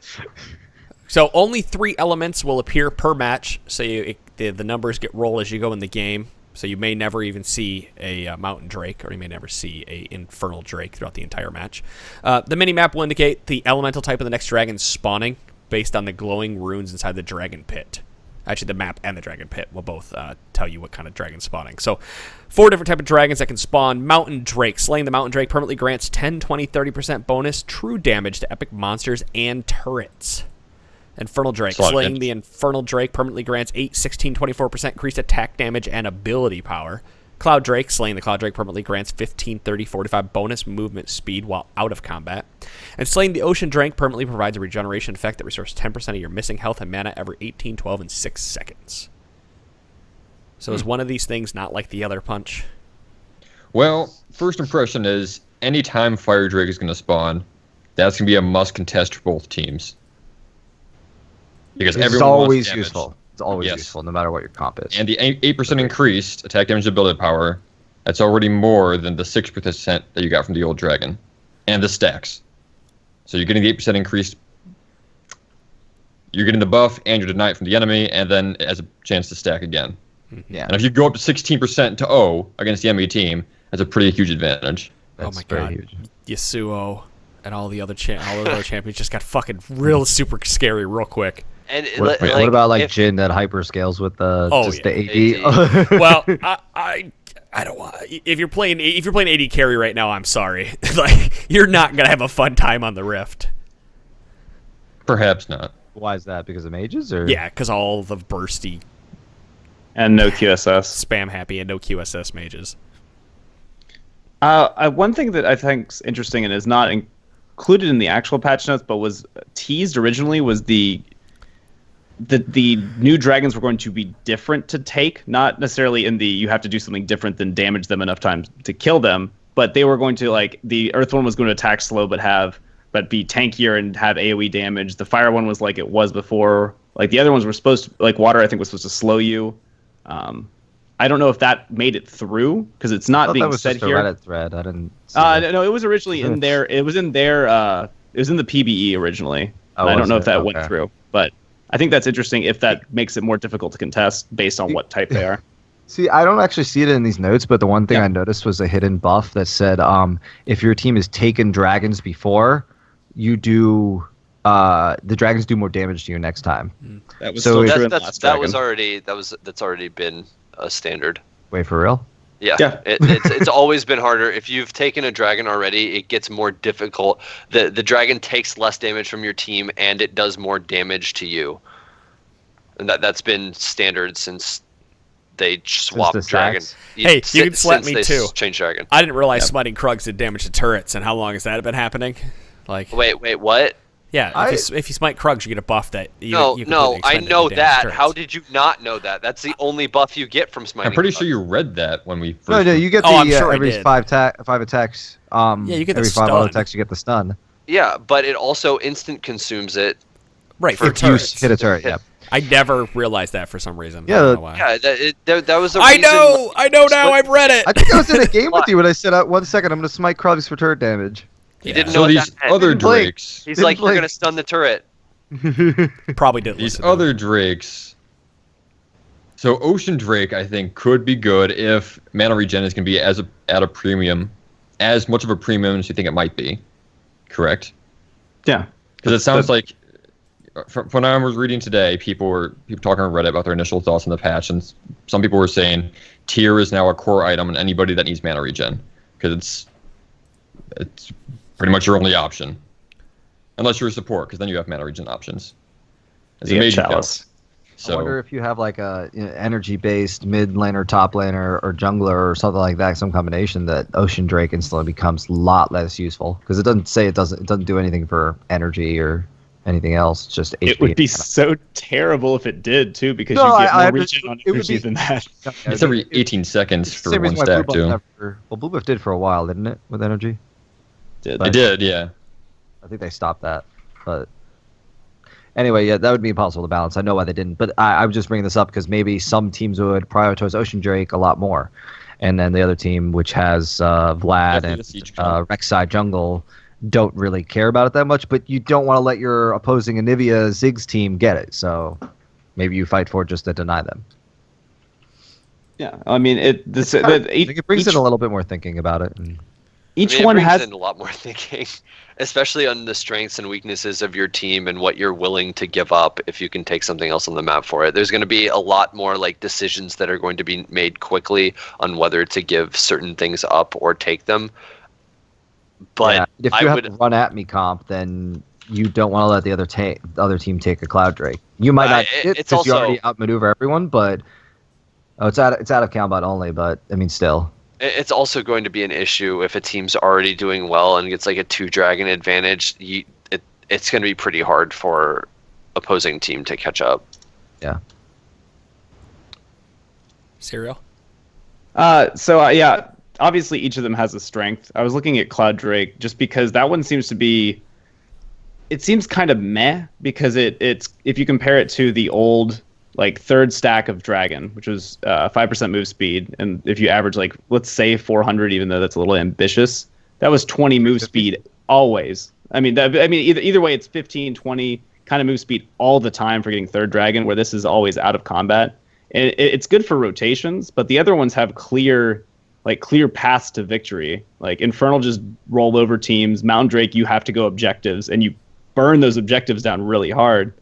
So only 3 elements will appear per match, so the numbers get rolled as you go in the game. So you may never even see a Mountain Drake, or you may never see a Infernal Drake throughout the entire match. The mini-map will indicate the elemental type of the next dragon spawning based on the glowing runes inside the dragon pit. Actually, the map and the dragon pit will both tell you what kind of dragon spawning. So 4 different type of dragons that can spawn. Mountain Drake. Slaying the Mountain Drake permanently grants 10, 20, 30% bonus true damage to epic monsters and turrets. Infernal Drake. Slaying the Infernal Drake permanently grants 8, 16, 24% increased attack damage and ability power. Cloud Drake. Slaying the Cloud Drake permanently grants 15, 30, 45 bonus movement speed while out of combat. And Slaying the Ocean Drake permanently provides a regeneration effect that restores 10% of your missing health and mana every 18, 12, and 6 seconds. So is one of these things not like the other punch? Well, first impression is anytime Fire Drake is going to spawn, that's going to be a must contest for both teams. Because It's always useful. It's always useful, no matter what your comp is. And the 8% increased attack damage ability power, that's already more than the 6% that you got from the old dragon. And the stacks. So you're getting the 8% increased. You're getting the buff and you're denied from the enemy, and then it has a chance to stack again. Yeah. And if you go up to 16% to O against the enemy team, that's a pretty huge advantage. Oh my god. Huge. Yasuo and all the other champions just got fucking real super scary real quick. And what about Jhin that hyper scales with the AD? Well, I don't want. If you're playing AD carry right now, I'm sorry. Like you're not gonna have a fun time on the Rift. Perhaps not. Why is that? Because of mages, or yeah, because all the bursty and no QSS, spam happy, and no QSS mages. One thing that I think is interesting and is not included in the actual patch notes, but was teased originally, was the new dragons were going to be different to take, not necessarily in the you have to do something different than damage them enough times to kill them, but they were going to, like, the Earth one was going to attack slow but be tankier and have AoE damage. The Fire one was like it was before. Like the other ones were supposed to, like Water I think was supposed to slow you. I don't know if that made it through because it's I not thought being that was said just a here. Reddit thread. I didn't. See that. No, it was originally in there. It was in there. It was in the PBE originally. Oh, I don't was know it? if that went Okay. through, but I think that's interesting if that makes it more difficult to contest based on what type they are. See, I don't actually see it in these notes, but the one thing Yeah. I noticed was a hidden buff that said, if your team has taken dragons before, you do the dragons do more damage to you next time. That was So still if- true in That's Last that was Dragon. already that's already been a standard. Wait, for real? Yeah, Yeah. It's always been harder. If you've taken a dragon already, it gets more difficult. The dragon takes less damage from your team, and it does more damage to you. And that's been standard since they swapped the dragon. sacks? Hey, you can slap since me they too. Changed dragon. I didn't realize smiting Krugs did damage to turrets, and how long has that been happening? Like, Wait, what? yeah, if you smite Krugs, you get a buff that you No, you no, completely I expend know to damage that. turrets. How did you not know that? That's the only buff you get from smiting. I'm pretty Krugs. sure you read that when we first. No, you get the Oh, I'm sure I every did. five attacks. Yeah, you get the every five auto stun. attacks, you get the stun. Yeah, but it also instant consumes it. Right, for for If you turrets. hit a turret, yeah. I never realized that for some reason. Yeah, I don't know why. Yeah, that was the I reason. know now. I've read it. I think I was in a game with you when I said, 1 second, I'm going to smite Krugs for turret damage. He didn't So know what these that meant. other Didn't blink. drakes, He's Didn't like, you're blink. gonna stun the turret. Probably did these listen. other drakes. So Ocean Drake, I think, could be good if mana regen is going to be at a premium, as much of a premium as you think it might be. Correct? Yeah. Because it sounds like, from when I was reading today, people talking on Reddit about their initial thoughts on the patch, and some people were saying tier is now a core item in anybody that needs mana regen, because it's pretty much your only option, unless you're a support, because then you have mana regen options. As a You get mage, you don't. Chalice. I wonder So if you have like a energy-based mid laner, top laner, or jungler or something like that, some combination, that Ocean Drake instantly becomes a lot less useful because it doesn't do anything for energy or anything else. It's just HP. It would be so terrible if it did too, because No, you get I more regen on it would energy be- than that. it's every 18 seconds for Same one reason why stack Blue too. Buff Blue Buff did for a while, didn't it, with energy? Did. I did, yeah. I think they stopped that, but anyway, yeah, that would be impossible to balance. I know why they didn't, but I was just bringing this up because maybe some teams would prioritize Ocean Drake a lot more, and then the other team, which has Vlad Definitely and the Siege Jungle. Rek'Sai Jungle, don't really care about it that much. But you don't want to let your opposing Anivia Ziggs team get it, so maybe you fight for it just to deny them. Yeah, I mean, I think it brings in a little bit more thinking about it. And each I mean, it one brings has in a lot more thinking, especially on the strengths and weaknesses of your team and what you're willing to give up if you can take something else on the map for it. There's going to be a lot more like decisions that are going to be made quickly on whether to give certain things up or take them. But yeah, if I you have would to run at me comp, then you don't want to let the other team take a Cloud Drake. You might not it- get it it's because you also- already outmaneuver everyone, but it's out of combat only. But I mean, still. it's also going to be an issue if a team's already doing well and gets like a 2-dragon advantage. It's going to be pretty hard for opposing team to catch up. Yeah. Cereal. Yeah, obviously each of them has a strength. I was looking at Cloud Drake just because that one seems to be. It seems kind of meh because it's if you compare it to the old like third stack of Dragon, which was 5% move speed, and if you average like let's say 400, even though that's a little ambitious, that was 20 move speed always. Either way, it's 15, 20 kind of move speed all the time for getting third Dragon, where this is always out of combat. And it's good for rotations, but the other ones have clear paths to victory. Like Infernal just roll over teams. Mountain Drake, you have to go objectives, and you burn those objectives down really hard.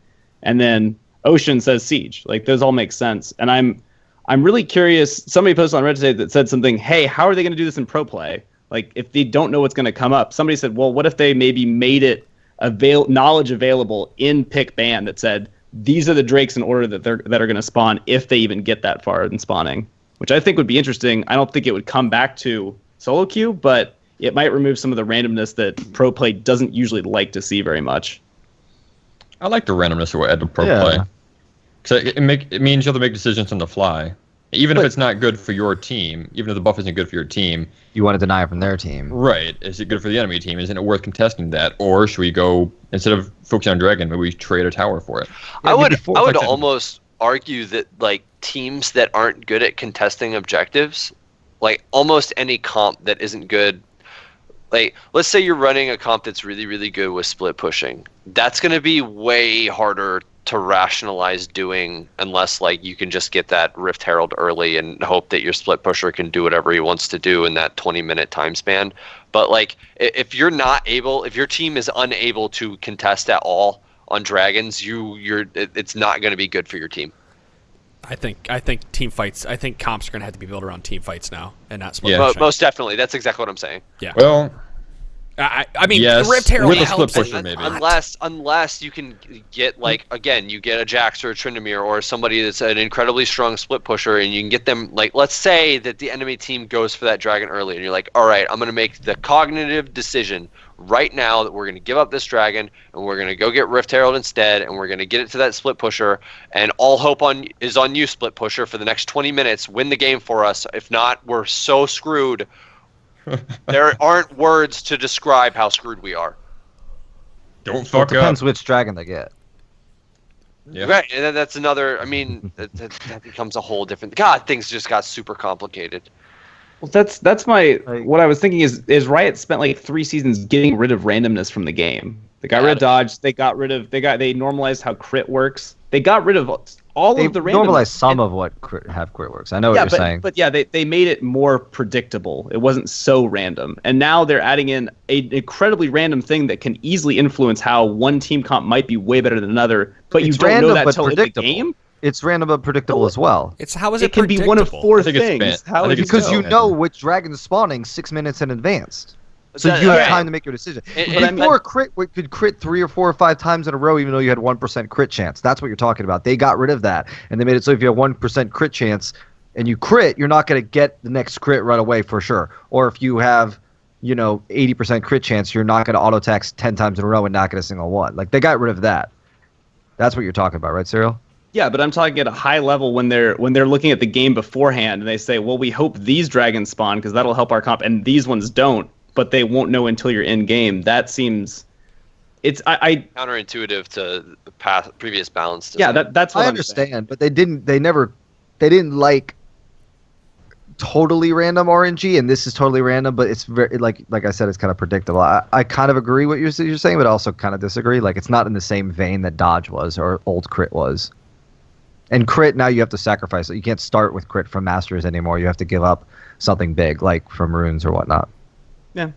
And then Ocean says Siege. Like those all make sense. And I'm really curious. Somebody posted on Reddit today that said something. Hey, how are they going to do this in pro play? Like if they don't know what's going to come up. Somebody said, well, what if they maybe made it knowledge available in pick ban that said these are the drakes in order that are going to spawn if they even get that far in spawning, which I think would be interesting. I don't think it would come back to solo queue, but it might remove some of the randomness that pro play doesn't usually like to see very much. I like the randomness of what add to pro Yeah. play. Because it means you have to make decisions on the fly. Even if it's not good for your team, even if the buff isn't good for your team, You want to deny it from their team. right, is it good for the enemy team? Isn't it worth contesting that? Or should we go, instead of focusing on Dragon, maybe we trade a tower for it? I would before- I would like that. almost argue that like teams that aren't good at contesting objectives, like almost any comp that isn't good, like let's say you're running a comp that's really, really good with split pushing. That's going to be way harder to rationalize doing unless like you can just get that Rift Herald early and hope that your split pusher can do whatever he wants to do in that 20-minute time span. But like if your team is unable to contest at all on dragons, it's not going to be good for your team. I think team fights. I think comps are going to have to be built around team fights now, and not split pushing. Most definitely. That's exactly what I'm saying. Yeah. Well, I mean, yes, Rift Herald with a helps split pusher, maybe. Unless you can get like again, you get a Jax or a Trinity or somebody that's an incredibly strong split pusher, and you can get them like let's say that the enemy team goes for that dragon early, and you're like, all right, I'm going to make the cognitive decision right now that we're going to give up this dragon and we're going to go get Rift Herald instead, and we're going to get it to that split pusher, and all hope is on you, split pusher, for the next 20 minutes. Win the game for us. If not, we're so screwed. There aren't words to describe how screwed we are. Don't Well, it fuck depends up. which dragon they get. Yeah. Right, and then that's another. I mean, that becomes a whole different. God, things just got super complicated. Well, that's my Like- what I was thinking is Riot spent like 3 seasons getting rid of randomness from the game. They got rid of dodge. They normalized how crit works. They got rid of all They of the randomness. normalized some And- of what crit works. I know what you're saying. But yeah, they made it more predictable. It wasn't so random. And now they're adding in an incredibly random thing that can easily influence how one team comp might be way better than another, but you It's don't random, know that but until in the predictable. game. It's random but predictable as well. It's how is It it can be one of predictable? 4 I think it's things. banned. How I think is it's it Because you no. know which dragon's spawning 6 minutes in advance. So That- you have okay. time to make your decision. And- Before crit could crit 3 or 4 or 5 times in a row, even though you had 1% crit chance. That's what you're talking about. They got rid of that, and they made it so if you have 1% crit chance and you crit, you're not going to get the next crit right away for sure. Or if you have, 80% crit chance, you're not going to auto tax 10 times in a row and not get a single one. Like they got rid of that. That's what you're talking about, right, Cyril? Yeah, but I'm talking at a high level when they're looking at the game beforehand and they say, well, we hope these dragons spawn because that'll help our comp, and these ones don't, but they won't know until you're in game. That seems, I Counterintuitive to previous balance. yeah, design. that's what I I'm understand, saying. but they didn't like totally random RNG, and this is totally random, but it's very like I said, it's kind of predictable. I kind of agree what you're saying, but also kind of disagree. Like it's not in the same vein that dodge was or old crit was. And crit, now you have to sacrifice it. You can't start with crit from masters anymore. You have to give up something big, like from runes or whatnot. Yeah.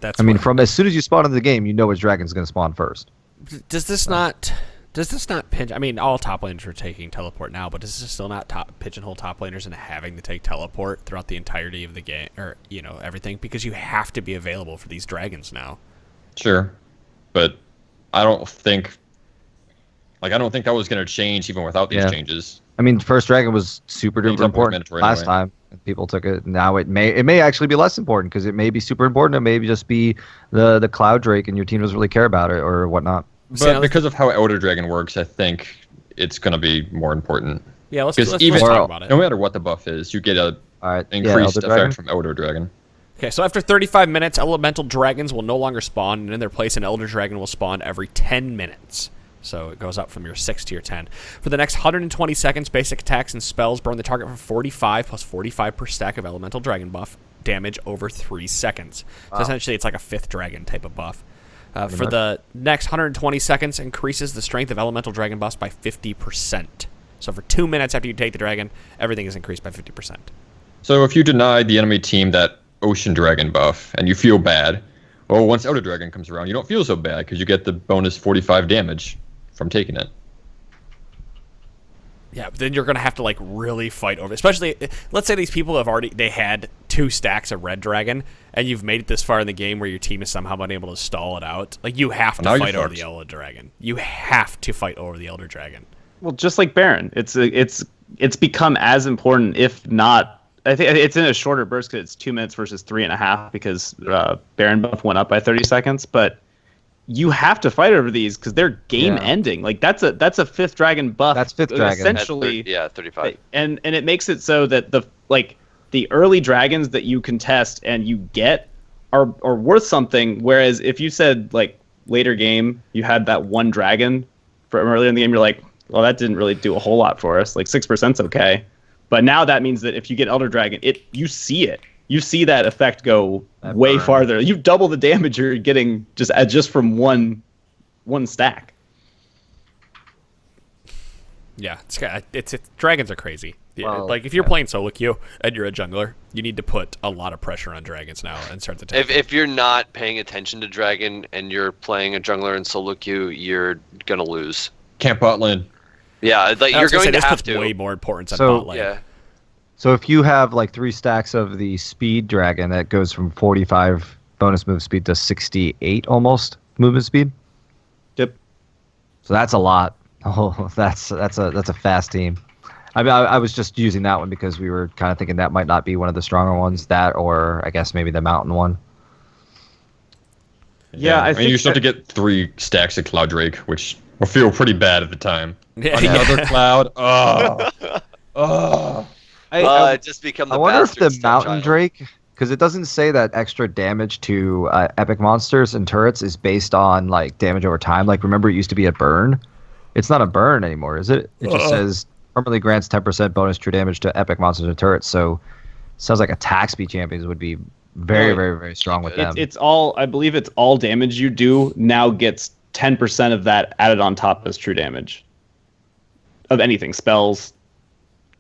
That's. I mean, what- from as soon as you spawn in the game, you know which dragon's going to spawn first. Does this not pinch? I mean, all top laners are taking teleport now, but does this still not pigeonhole top laners into having to take teleport throughout the entirety of the game, or everything? Because you have to be available for these dragons now. Sure, but I don't think that was going to change even without these Yeah. changes. I mean, first dragon was super Teleport duper important mandatory last anyway. time. And people took it. Now it may actually be less important because it may be super important. It may just be the cloud drake, and your team doesn't really care about it or whatnot. But because of how Elder Dragon works, I think it's going to be more important. Yeah, let's Because even talk about it. no matter what the buff is, you get a All right, increased Elder effect Dragon. from Elder Dragon. Okay, so after 35 minutes, elemental dragons will no longer spawn, and in their place, an elder dragon will spawn every 10 minutes. So it goes up from your 6 to your 10. For the next 120 seconds, basic attacks and spells burn the target for 45 plus 45 per stack of elemental dragon buff damage over 3 seconds. So essentially, it's like a 5th dragon type of buff. For the next 120 seconds, increases the strength of elemental dragon buffs by 50%. So for 2 minutes after you take the dragon, everything is increased by 50%. So if you denied the enemy team that Ocean Dragon buff and you feel bad, well, once Elder Dragon comes around, you don't feel so bad because you get the bonus 45 damage from taking it. Yeah, but then you're going to have to like really fight over it. Especially, let's say these people they had 2 stacks of Red Dragon, and you've made it this far in the game where your team is somehow unable to stall it out. Like, you have to Now you're fight over fucked. the Elder Dragon. You have to fight over the Elder Dragon. Well, just like Baron, it's become as important, if not. I think it's in a shorter burst because it's 2 minutes versus 3.5 because Baron buff went up by 30 seconds. But you have to fight over these because they're game ending. Like that's a 5th dragon buff. That's 5th dragon. Essentially. Yeah, 35. And it makes it so that the early dragons that you contest and you get are worth something. Whereas if you said like later game you had that one dragon from earlier in the game, you're like, well, that didn't really do a whole lot for us. Like 6%'s okay. But now that means that if you get Elder Dragon, you see it. You see that effect go way farther. You double the damage you're getting just from one stack. Yeah, it's dragons are crazy. Yeah, Well, like if you're playing solo queue and you're a jungler, you need to put a lot of pressure on dragons now and start the time. If you're not paying attention to dragon and you're playing a jungler in solo queue, you're gonna lose. Camp bot lane. Yeah, like you're going to this have puts to. way more importance on So- bot lane. Yeah. So if you have like 3 stacks of the speed dragon that goes from 45 bonus move speed to 68 almost movement speed. Yep. So that's a lot. Oh, that's a fast team. I mean, I was just using that one because we were kind of thinking that might not be one of the stronger ones. That, or I guess maybe the mountain one. Yeah, I think you still have to get 3 stacks of Cloud Drake, which will feel pretty bad at the time. Yeah, Another Cloud. Oh. Just become the I wonder if bastard the mountain stepchild. drake, because it doesn't say that extra damage to epic monsters and turrets is based on like damage over time. Like remember, it used to be a burn. It's not a burn anymore, is it? It just says permanently grants 10% bonus true damage to epic monsters and turrets. So sounds like attack speed champions would be very, very, very strong with them. It's all, I believe it's all damage you do now gets 10% of that added on top as true damage of anything. Spells,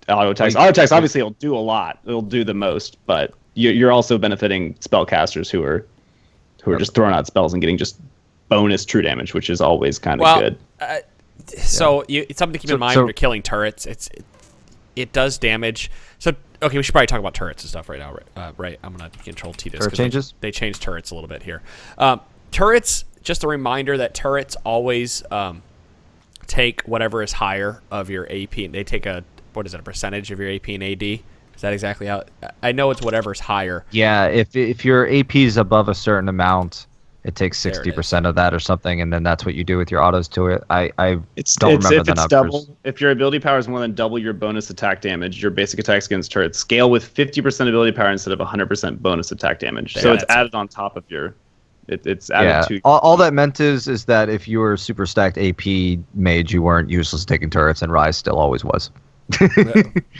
auto attacks. Auto attacks obviously will do a lot. It'll do the most, but you're also benefiting spellcasters who are just throwing out spells and getting just bonus true damage, which is always kind of good. So it's something to keep in mind when you're killing turrets. It does damage. So okay, we should probably talk about turrets and stuff right now. Right, I'm gonna control T this. Turret changes? They changed turrets a little bit here. Turrets. Just a reminder that turrets always take whatever is higher of your AP. They take a percentage of your AP and AD. Is that exactly how? I know it's whatever's higher. Yeah, if your AP is above a certain amount, it takes 60% of that or something, and then that's what you do with your autos to it. I don't remember if the it's numbers. double. If your ability power is more than double your bonus attack damage, your basic attacks against turrets scale with 50% ability power instead of 100% bonus attack damage. So it's added on top of your. It's added to. All that meant is that if you were super stacked AP mage, you weren't useless taking turrets, and Rise still always was.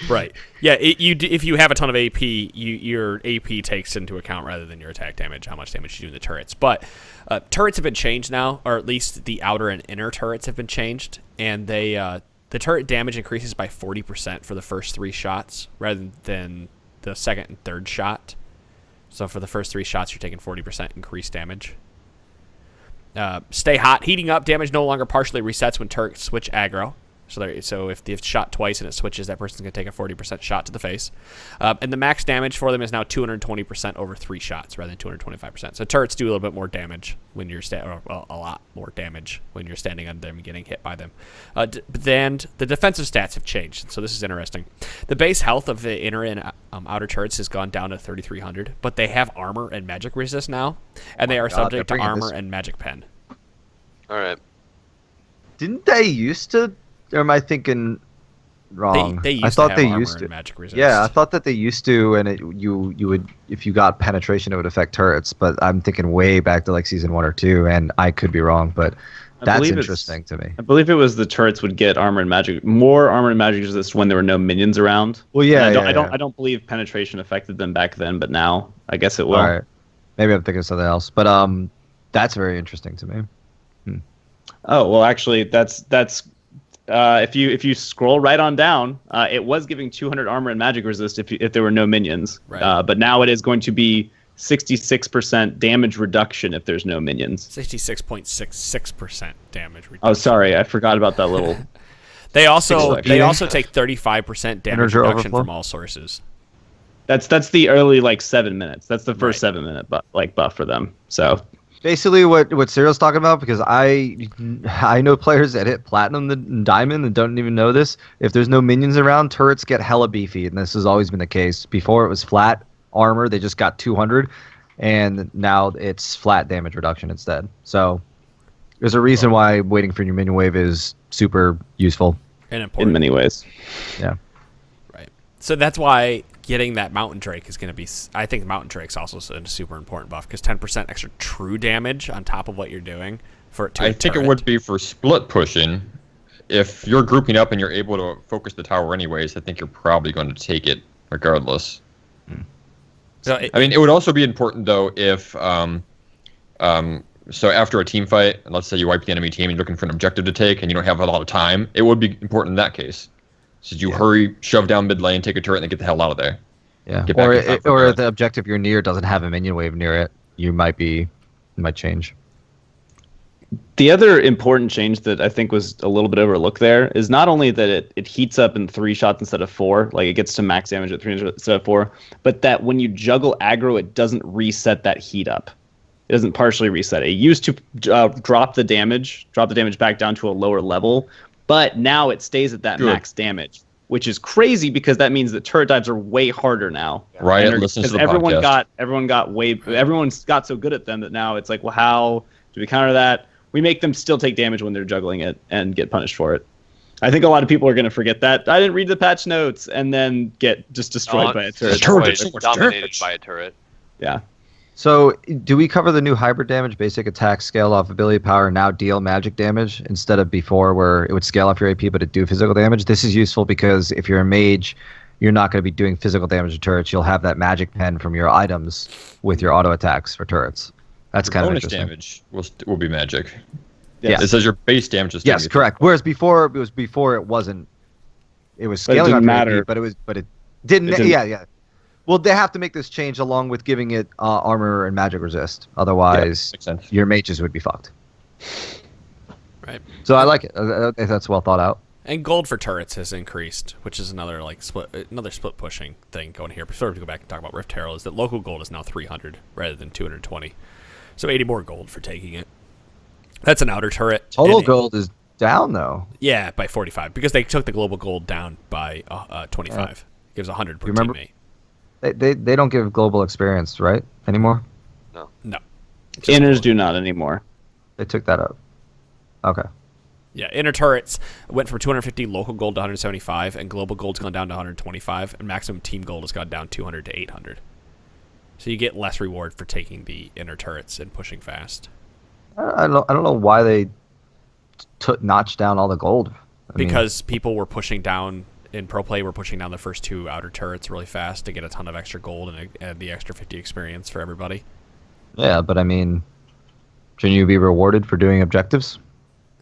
Right. Yeah. If you have a ton of AP, your AP takes into account rather than your attack damage, how much damage you do in the turrets. But turrets have been changed now, or at least the outer and inner turrets have been changed, and the turret damage increases by 40% for the first 3 shots rather than the second and third shot. So for the first 3 shots, you're taking 40% increased damage. Stay hot. Heating up damage no longer partially resets when turrets switch aggro. So if they've shot twice and it switches, that person's going to take a 40% shot to the face. And the max damage for them is now 220% over 3 shots rather than 225%. So turrets do a little bit more damage when you're a lot more damage when you're standing on them and getting hit by them. Then the defensive stats have changed, so this is interesting. The base health of the inner and outer turrets has gone down to 3,300, but they have armor and magic resist now, and they are subject to armor and magic pen. All right. Didn't they used to? Or am I thinking wrong? They used I thought to have they armor used to. and magic resist. Yeah, I thought that they used to, and you would, if you got penetration, it would affect turrets. But I'm thinking way back to like season 1 or 2, and I could be wrong, but that's interesting to me. I believe it was the turrets would get more armor and magic resist when there were no minions around. Well, yeah, And I don't believe penetration affected them back then, but now I guess it will. All right. Maybe I'm thinking of something else, but that's very interesting to me. Oh well, actually, that's if you scroll right on down, it was giving 200 armor and magic resist if there were no minions. Right. But now it is going to be 66% damage reduction if there's no minions. 66.66% damage reduction. Oh, sorry, I forgot about that little. They also Six take 35% damage Energy reduction overflow? from all sources. That's the early 7 minutes. That's the first 7 minute buff for them. So Basically, what Cyril's talking about, because I know players that hit platinum and diamond and don't even know this. If there's no minions around, turrets get hella beefy, and this has always been the case. Before it was flat armor, they just got 200, and now it's flat damage reduction instead. So there's a reason why waiting for your minion wave is super useful. And important. in many ways. Yeah. Right. So that's why getting that Mountain Drake is going to be... I think Mountain Drake's also a super important buff, because 10% extra true damage on top of what you're doing for it to I think it would be for split pushing, if you're grouping up and you're able to focus the tower anyways, I think you're probably going to take it regardless. So It would also be important though if so after a team fight, and let's say you wipe the enemy team and you're looking for an objective to take and you don't have a lot of time, it would be important in that case. So you hurry, shove down mid lane, take a turret, and then get the hell out of there. Yeah. Get back in time for Or good. the objective you're near doesn't have a minion wave near it. You might change. The other important change that I think was a little bit overlooked there is not only that it heats up in 3 shots instead of 4, like it gets to max damage at 3 instead of 4, but that when you juggle aggro, it doesn't reset that heat up. It doesn't partially reset it. It used to drop the damage back down to a lower level, but now it stays at that max damage, which is crazy because that means that turret dives are way harder now. Right, listen to the everyone podcast. everyone's got so good at them that now it's like, well, how do we counter that? We make them still take damage when they're juggling it and get punished for it. I think a lot of people are going to forget that. I didn't read the patch notes and then get just destroyed by a turret. Dominated by a turret. Yeah. So, do we cover the new hybrid damage, basic attack, scale off ability power, now deal magic damage, instead of before where it would scale off your AP but it do physical damage? This is useful because if you're a mage, you're not going to be doing physical damage to turrets. You'll have that magic pen from your items with your auto attacks for turrets. That's kind of bonus interesting. damage will be magic. Yes. It says your base damage is Yes, correct. Whereas before it wasn't. It was scaling didn't on your matter. AP, but it didn't. It didn't- Yeah. Well, they have to make this change along with giving it armor and magic resist. Otherwise, makes sense. your mages would be fucked. Right. So I like it. I think that's well thought out. And gold for turrets has increased, which is another split pushing thing going here. Before we go back and talk about Rift Herald, is that local gold is now 300 rather than 220, so 80 more gold for taking it. That's an outer turret. Total And gold is down though. Yeah, by 45 because they took the global gold down by 25. Gives 100 per You remember- teammate. They don't give global experience right anymore. No. Inners do not anymore. They took that up. Okay. Yeah, inner turrets went from 250 local gold to 175, and global gold's gone down to 125, and maximum team gold has gone down 200 to 800. So you get less reward for taking the inner turrets and pushing fast. I don't know why they notched down all the gold. I mean, Because people were pushing down, in pro play, were pushing down the first 2 outer turrets really fast to get a ton of extra gold and the extra 50 experience for everybody. yeah, but I mean, shouldn't you be rewarded for doing objectives?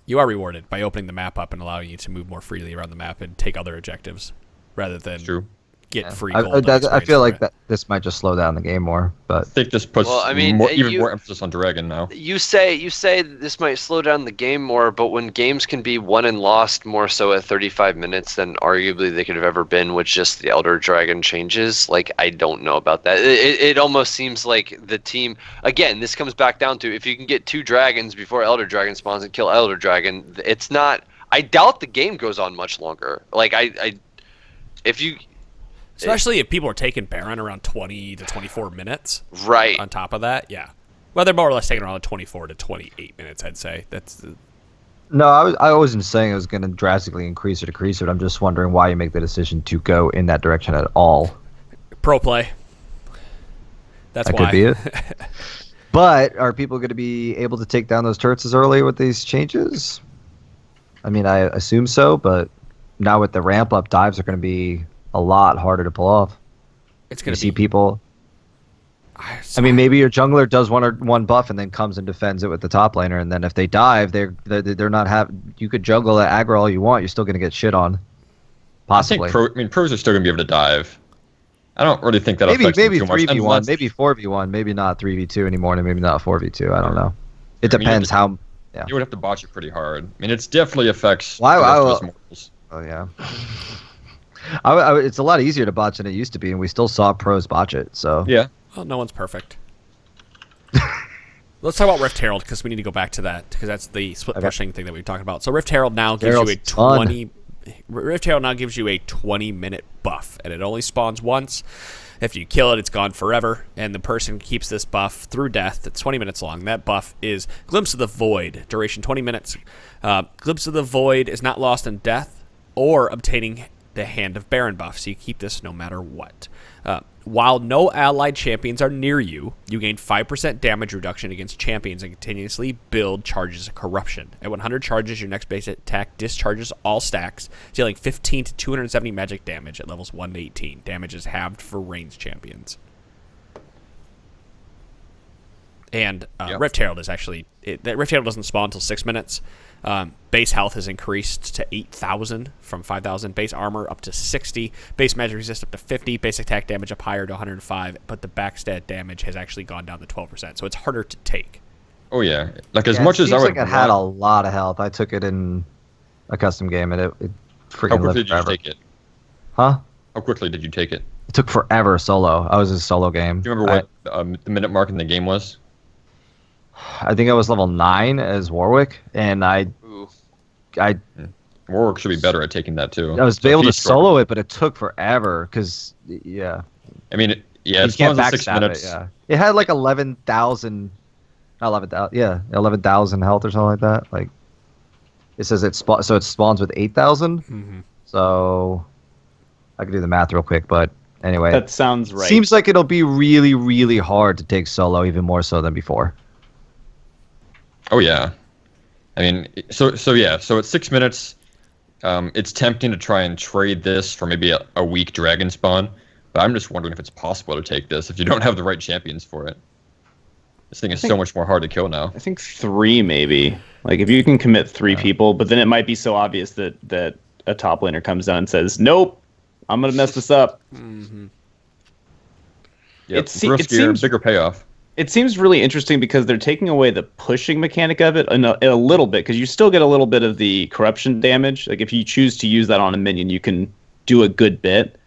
You are rewarded by opening the map up and allowing you to move more freely around the map and take other objectives rather than True. get free I gold. feel like that this might just slow down the game more, I but think this puts Well, I mean, even you- more emphasis on Dragon now. You say this might slow down the game more, but when games can be won and lost more so at 35 minutes than arguably they could have ever been with just the Elder Dragon changes, like, I don't know about that. It almost seems like the team, again, this comes back down to if you can get 2 dragons before Elder Dragon spawns and kill Elder Dragon, it's not, I doubt the game goes on much longer. Like, if you, Especially if people are taking Baron around 20 to 24 minutes. right. On top of that, yeah. Well, they're more or less taking around 24 to 28 minutes, I'd say. That's no, I wasn't saying it was going to drastically increase or decrease it. I'm just wondering why you make the decision to go in that direction at all. pro play. That's That why. could be it. But are people going to be able to take down those turrets as early with these changes? I mean, I assume so, but now with the ramp up, dives are going to be a lot harder to pull off. It's You going to see be. people. I mean, maybe your jungler does one buff and then comes and defends it with the top laner, and then if they dive, they're not you could jungle at aggro all you want, you're still going to get shit on. Possibly. I think pros are still going to be able to dive. I don't really think that maybe affects them maybe too much. 3v1, unless- maybe 4v1, maybe not 3v2 anymore, and maybe not 4v2. I don't know. It I mean, depends how. Yeah. You would have to botch it pretty hard. I mean, it definitely affects Why- the rest of why- us mortals. Oh yeah. It's a lot easier to botch than it used to be, and we still saw pros botch it. So Yeah. Well, no one's perfect. Let's talk about Rift Herald because we need to go back to that because that's the split pushing thing that we were talking about. So Rift Herald now gives you a Herald's fun. 20. Rift Herald now gives you a 20-minute buff, and it only spawns once. If you kill it, it's gone forever, and the person keeps this buff through death. It's 20 minutes long. That buff is Glimpse of the Void, duration 20 minutes. Glimpse of the Void is not lost in death or obtaining the Hand of Baron buff, so you keep this no matter what. While no allied champions are near you, you gain 5% damage reduction against champions and continuously build charges of corruption. At 100 charges, your next base attack discharges all stacks, dealing 15 to 270 magic damage at levels 1 to 18. Damage is halved for ranged champions. And Rift Herald is actually... Rift Herald doesn't spawn until 6 minutes. Base health is increased to 8,000 from 5,000. Base armor up to 60. Base magic resist up to 50. Base attack damage up higher to 105. But the backstat damage has actually gone down to 12%. So it's harder to take. Oh, yeah. Like, as much as I would... It had a lot of health. I took it in a custom game, and it freaking lived forever. How quickly did you take it? Huh? How quickly did you take it? It took forever solo. I was in a solo game. Do you remember what the minute mark in the game was? I think I was level 9 as Warwick, and Warwick should be better at taking that too. I was able to solo it, but it took forever because I mean, it can't spawns in 6 minutes. It had like 11,000, not 11,000, 11,000 health or something like that. Like it says it spawns with 8,000. Mm-hmm. So I could do the math real quick, but anyway, that sounds right. Seems like it'll be really, really hard to take solo, even more so than before. Oh yeah, I mean, so at 6 minutes, it's tempting to try and trade this for maybe a weak dragon spawn, but I'm just wondering if it's possible to take this if you don't have the right champions for it. This thing is so much more hard to kill now. I think 3 maybe. Like if you can commit 3 people, but then it might be so obvious that a top laner comes down and says, "Nope, I'm gonna mess this up." Mm-hmm. Yeah, it seems bigger payoff. It seems really interesting because they're taking away the pushing mechanic of it in a little bit, because you still get a little bit of the corruption damage. Like if you choose to use that on a minion, you can do a good bit.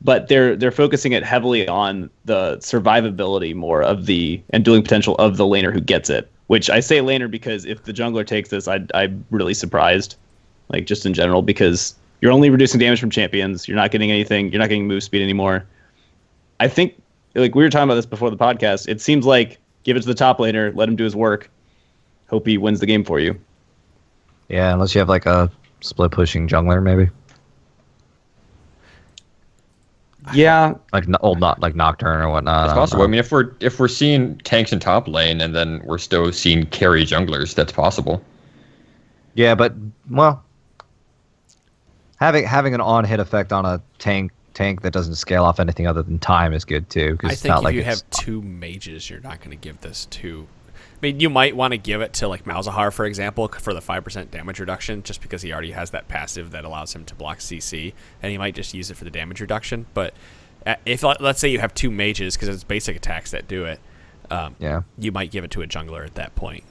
But they're focusing it heavily on the survivability more of and dueling potential of the laner who gets it. Which I say laner because if the jungler takes this, I'm really surprised. Like just in general, because you're only reducing damage from champions. You're not getting anything. You're not getting move speed anymore. I think. Like we were talking about this before the podcast, it seems like give it to the top laner, let him do his work. Hope he wins the game for you. Yeah, unless you have like a split pushing jungler, maybe. Yeah, like not like Nocturne or whatnot. It's possible. I mean, if we're seeing tanks in top lane and then we're still seeing carry junglers, that's possible. Yeah, but well, having an on hit effect on a tank that doesn't scale off anything other than time is good too. I think if you have 2 mages, you're not going to give this to. I mean, you might want to give it to like Malzahar, for example, for the 5% damage reduction, just because he already has that passive that allows him to block CC, and he might just use it for the damage reduction. But if let's say you have 2 mages, because it's basic attacks that do it, you might give it to a jungler at that point.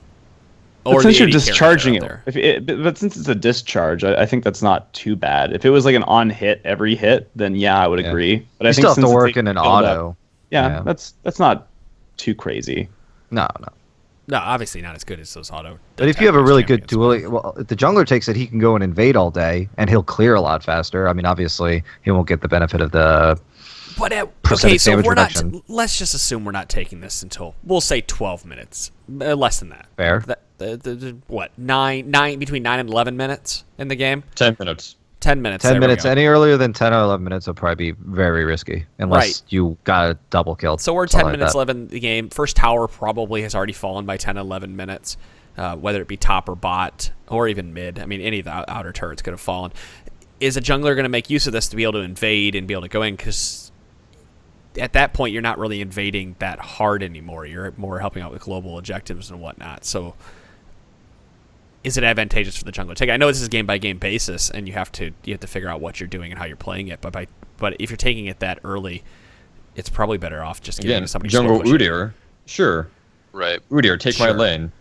But since you're discharging it, but since it's a discharge, I think that's not too bad. If it was like an on hit every hit, then yeah, I would agree. But I think still have to work in an auto. That's not too crazy. No, obviously not as good as those auto. But if you have a really good dueling, well, if the jungler takes it, he can go and invade all day, and he'll clear a lot faster. I mean, obviously, he won't get the benefit of the. But okay, so we're reduction. Not. Let's just assume we're not taking this until we'll say 12 minutes, less than that. Fair. What, between 9 and 11 minutes in the game? 10 minutes. 10 minutes. 10 minutes. Any earlier than 10 or 11 minutes will probably be very risky, unless you got a double kill. So we're 10 minutes left in the game. First tower probably has already fallen by 10, 11 minutes, whether it be top or bot or even mid. I mean, any of the outer turrets could have fallen. Is a jungler going to make use of this to be able to invade and be able to go in? Because at that point, you're not really invading that hard anymore. You're more helping out with global objectives and whatnot. So is it advantageous for the jungler to take? I know this is game by game basis, and you have to figure out what you're doing and how you're playing it. But if you're taking it that early, it's probably better off just giving somebody jungle Udyr. Sure, right. Udyr, take my lane,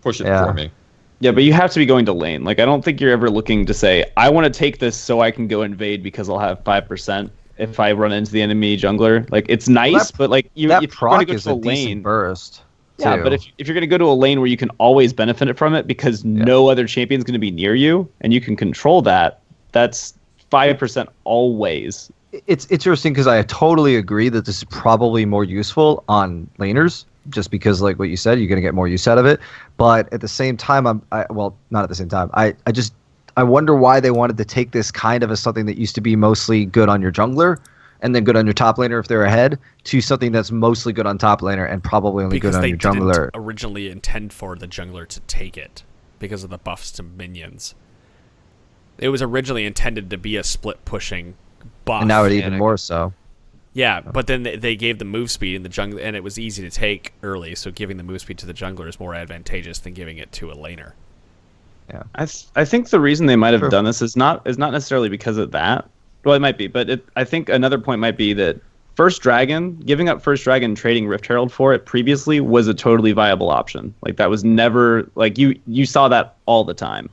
push it for me. Yeah, but you have to be going to lane. Like I don't think you're ever looking to say I want to take this so I can go invade because I'll have 5% if I run into the enemy jungler. Like it's nice, but like if you're going to go to a lane burst. Yeah, but if you're going to go to a lane where you can always benefit from it because no other champion's going to be near you and you can control that, that's 5% always. It's interesting because I totally agree that this is probably more useful on laners just because, like what you said, you're going to get more use out of it. But at the same time, not at the same time. I wonder why they wanted to take this kind of as something that used to be mostly good on your jungler and then good on your top laner if they're ahead to something that's mostly good on top laner and probably only because good on they your jungler. didn't originally intend for the jungler to take it because of the buffs to minions. It was originally intended to be a split pushing buff. And now it even more so. Yeah, but then they gave the move speed in the jungle, and it was easy to take early, so giving the move speed to the jungler is more advantageous than giving it to a laner. Yeah, I think the reason they might have done this is not necessarily because of that. Well, it might be, but I think another point might be that First Dragon, giving up First Dragon and trading Rift Herald for it previously was a totally viable option. Like that was never like you saw that all the time.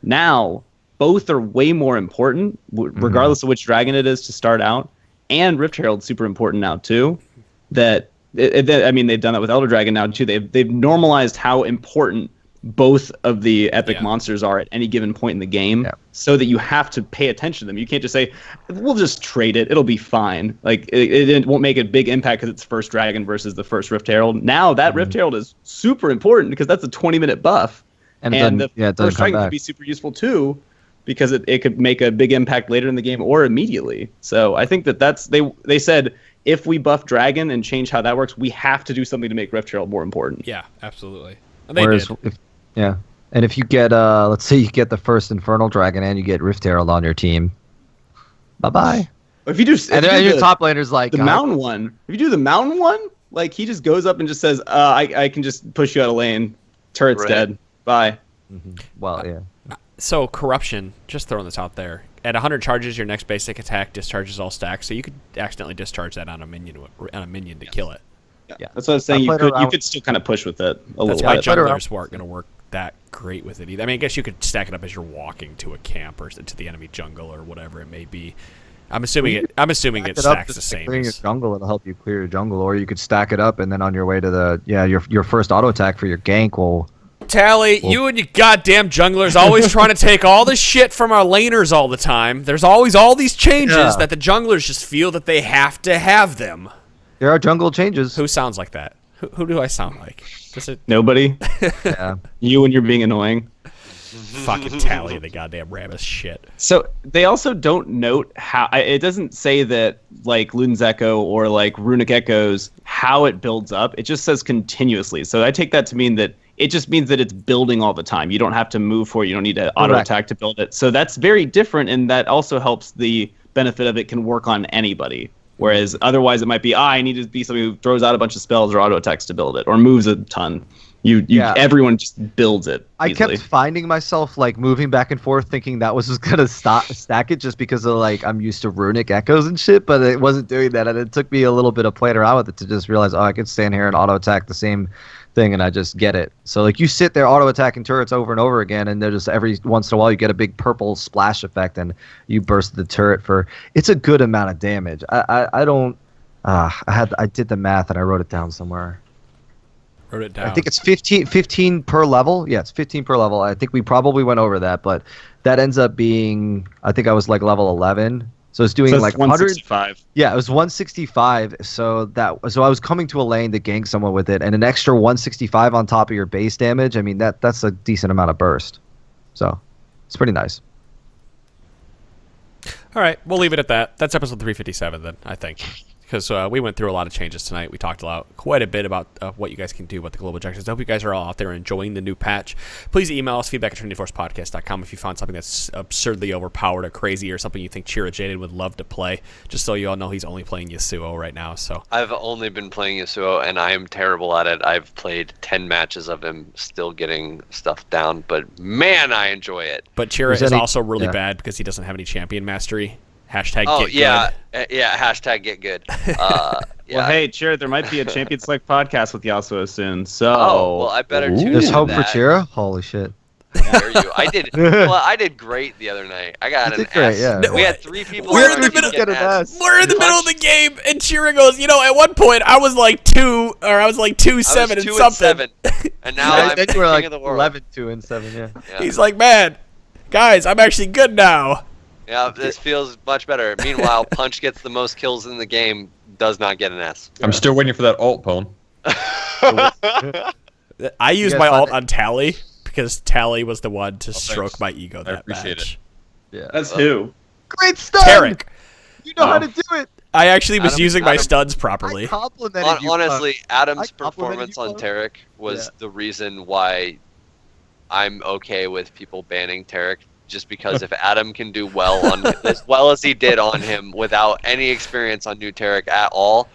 Now both are way more important, regardless of which dragon it is to start out. And Rift Herald's super important now too. I mean, they've done that with Elder Dragon now too. They've normalized how important both of the epic monsters are at any given point in the game, so that you have to pay attention to them. You can't just say, "We'll just trade it; it'll be fine." Like it won't make a big impact because it's first dragon versus the first Rift Herald. Now that Rift Herald is super important because that's a 20-minute buff, and the first dragon could be super useful too, because it could make a big impact later in the game or immediately. So I think that's they said if we buff dragon and change how that works, we have to do something to make Rift Herald more important. Yeah, absolutely. And they did. And if you get let's say you get the first Infernal Dragon and you get Rift Herald on your team, bye. If you do, your top laner's like the mountain one. If you do the mountain one, like he just goes up and just says, I can just push you out of lane. Turret's dead. Bye. Mm-hmm. Well, yeah. So corruption, just throwing this out there. At 100 charges, your next basic attack discharges all stacks, so you could accidentally discharge that on a minion to kill it. Yeah, that's what I was saying. You could still kind of push with it a little bit. That's why junglers weren't going to work that great with it either. I mean, I guess you could stack it up as you're walking to a camp or to the enemy jungle or whatever it may be. I'm assuming it stacks the same. Clearing your jungle, it'll help you clear your jungle, or you could stack it up and then on your way to your first auto attack for your gank will. Tally, you and your goddamn junglers always trying to take all this shit from our laners all the time. There's always all these changes that the junglers just feel that they have to have them. There are jungle changes. Who sounds like that? Who do I sound like? Nobody. Yeah. You and you're being annoying. Fucking Tally, the goddamn Rammus shit. So they also don't note how it doesn't say that like Luden's Echo or like Runic Echoes how it builds up. It just says continuously. So I take that to mean that it just means that it's building all the time. You don't have to move for it. You don't need to auto attack to build it. So that's very different, and that also helps the benefit of it can work on anybody. Whereas otherwise it might be, I need to be somebody who throws out a bunch of spells or auto attacks to build it, or moves a ton. Everyone just builds it easily. I kept finding myself like moving back and forth thinking that was just gonna stack it just because of like I'm used to runic echoes and shit, but it wasn't doing that, and it took me a little bit of playing around with it to just realize, I could stand here and auto attack the same thing and I just get it. So like you sit there auto attacking turrets over and over again, and they're just every once in a while you get a big purple splash effect and you burst the turret for it's a good amount of damage. I did the math and I wrote it down somewhere. Wrote it down. I think it's 15 per level. Yeah, it's 15 per level. I think we probably went over that, but that ends up being, I think I was like level 11. So it's doing like 165. Yeah, it was 165. So I was coming to a lane to gank someone with it, and an extra 165 on top of your base damage. I mean, that's a decent amount of burst. So it's pretty nice. All right, we'll leave it at that. That's episode 357 then, I think. Because we went through a lot of changes tonight. We talked quite a bit about what you guys can do about the global objectives. I hope you guys are all out there enjoying the new patch. Please email us, feedback@trinityforcepodcast.com if you found something that's absurdly overpowered or crazy or something you think Chira Jaden would love to play. Just so you all know, he's only playing Yasuo right now. So I've only been playing Yasuo, and I am terrible at it. I've played 10 matches of him, still getting stuff down. But, man, I enjoy it. But Chira is also really bad because he doesn't have any champion mastery. Hashtag get good. Yeah, hashtag get good. Well, hey, Chira, there might be a Champion Select podcast with Yasuo soon. So, well, I better tune in. There's hope for Chira? Holy shit. Dare you. I did great the other night. I got an S. Yeah. We had 3 people. We're in the middle of the game, and Chira goes, at one point I was like 2 7 and something. And now I'm then king you were like of the world. 11 2 and 7. Yeah. He's like, man, guys, I'm actually good now. Yeah, this feels much better. Meanwhile, Punch gets the most kills in the game, does not get an S. I'm still waiting for that alt, Pone. I use my alt on Tally because Tally was the one to thanks. stroke my ego I that appreciate match. Yeah. That's who? Great stun. Tarek. You know how Oh. to do it. I actually was Adam- using my Adam- studs I properly. complimented you. Honestly, Adam's I complimented performance you, on Bub. Tarek was Yeah. the reason why I'm okay with people banning Tarek. Just because if Adam can do well on as well as he did on him without any experience on new Tarek at all,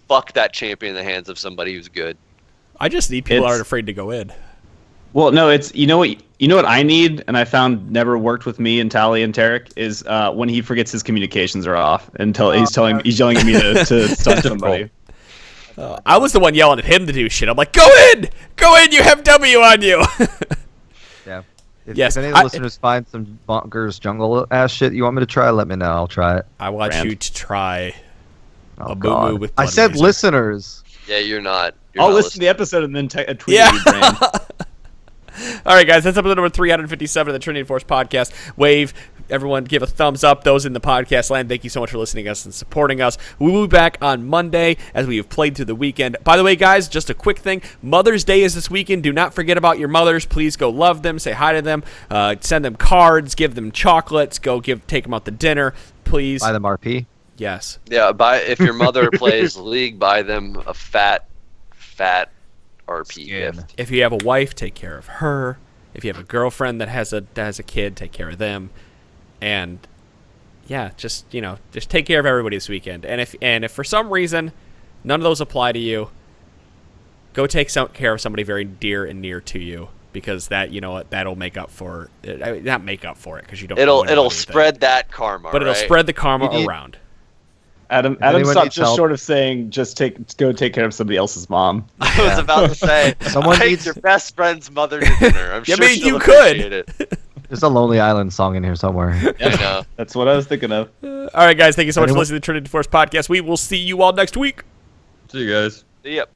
fuck that champion in the hands of somebody who's good. I just need people that It's- aren't afraid to go in. Well, no, it's you know what I need, and I found never worked with me and Tally and Tarek is when he forgets his communications are off until he's yelling at me to stun somebody. I was the one yelling at him to do shit. I'm like, go in! You have W on you! Yeah. If, Yes, if any of the I- listeners find some bonkers jungle ass shit you want me to try, let me know. I'll try it. I want Brand. you to try Oh, a boo-moo with I blood said razor. listeners. Yeah, you're not. You're I'll not listen to the episode and then tweet Yeah. you, Brand. All right, guys, that's episode number 357 of the Trinity Force podcast. Wave, everyone, give a thumbs up. Those in the podcast land, thank you so much for listening to us and supporting us. We will be back on Monday as we have played through the weekend. By the way, guys, just a quick thing. Mother's Day is this weekend. Do not forget about your mothers. Please go love them, say hi to them, send them cards, give them chocolates, take them out to dinner, please. Buy them RP. Yes. Yeah, if your mother plays League, buy them a fat RP Skin. gift. If you have a wife, take care of her. If you have a girlfriend that has a kid, take care of them. And yeah, just take care of everybody this weekend. And if for some reason none of those apply to you, go take care of somebody very dear and near to you, because that'll make up for it. I mean, not make up for it, because you don't. It'll ruin anything. spread that karma, but it'll right? spread the karma You need- around. Adam anyone stopped needs just help- short of saying go take care of somebody else's mom. I was about to say, Someone I needs- your best friend's mother to dinner. I'm Yeah, sure I mean, she'll you could. appreciate it. There's a Lonely Island song in here somewhere. I know. That's what I was thinking of. All right, guys, thank you so much for Anyone- listening to the Trinity Force podcast. We will see you all next week. See you guys. Yep.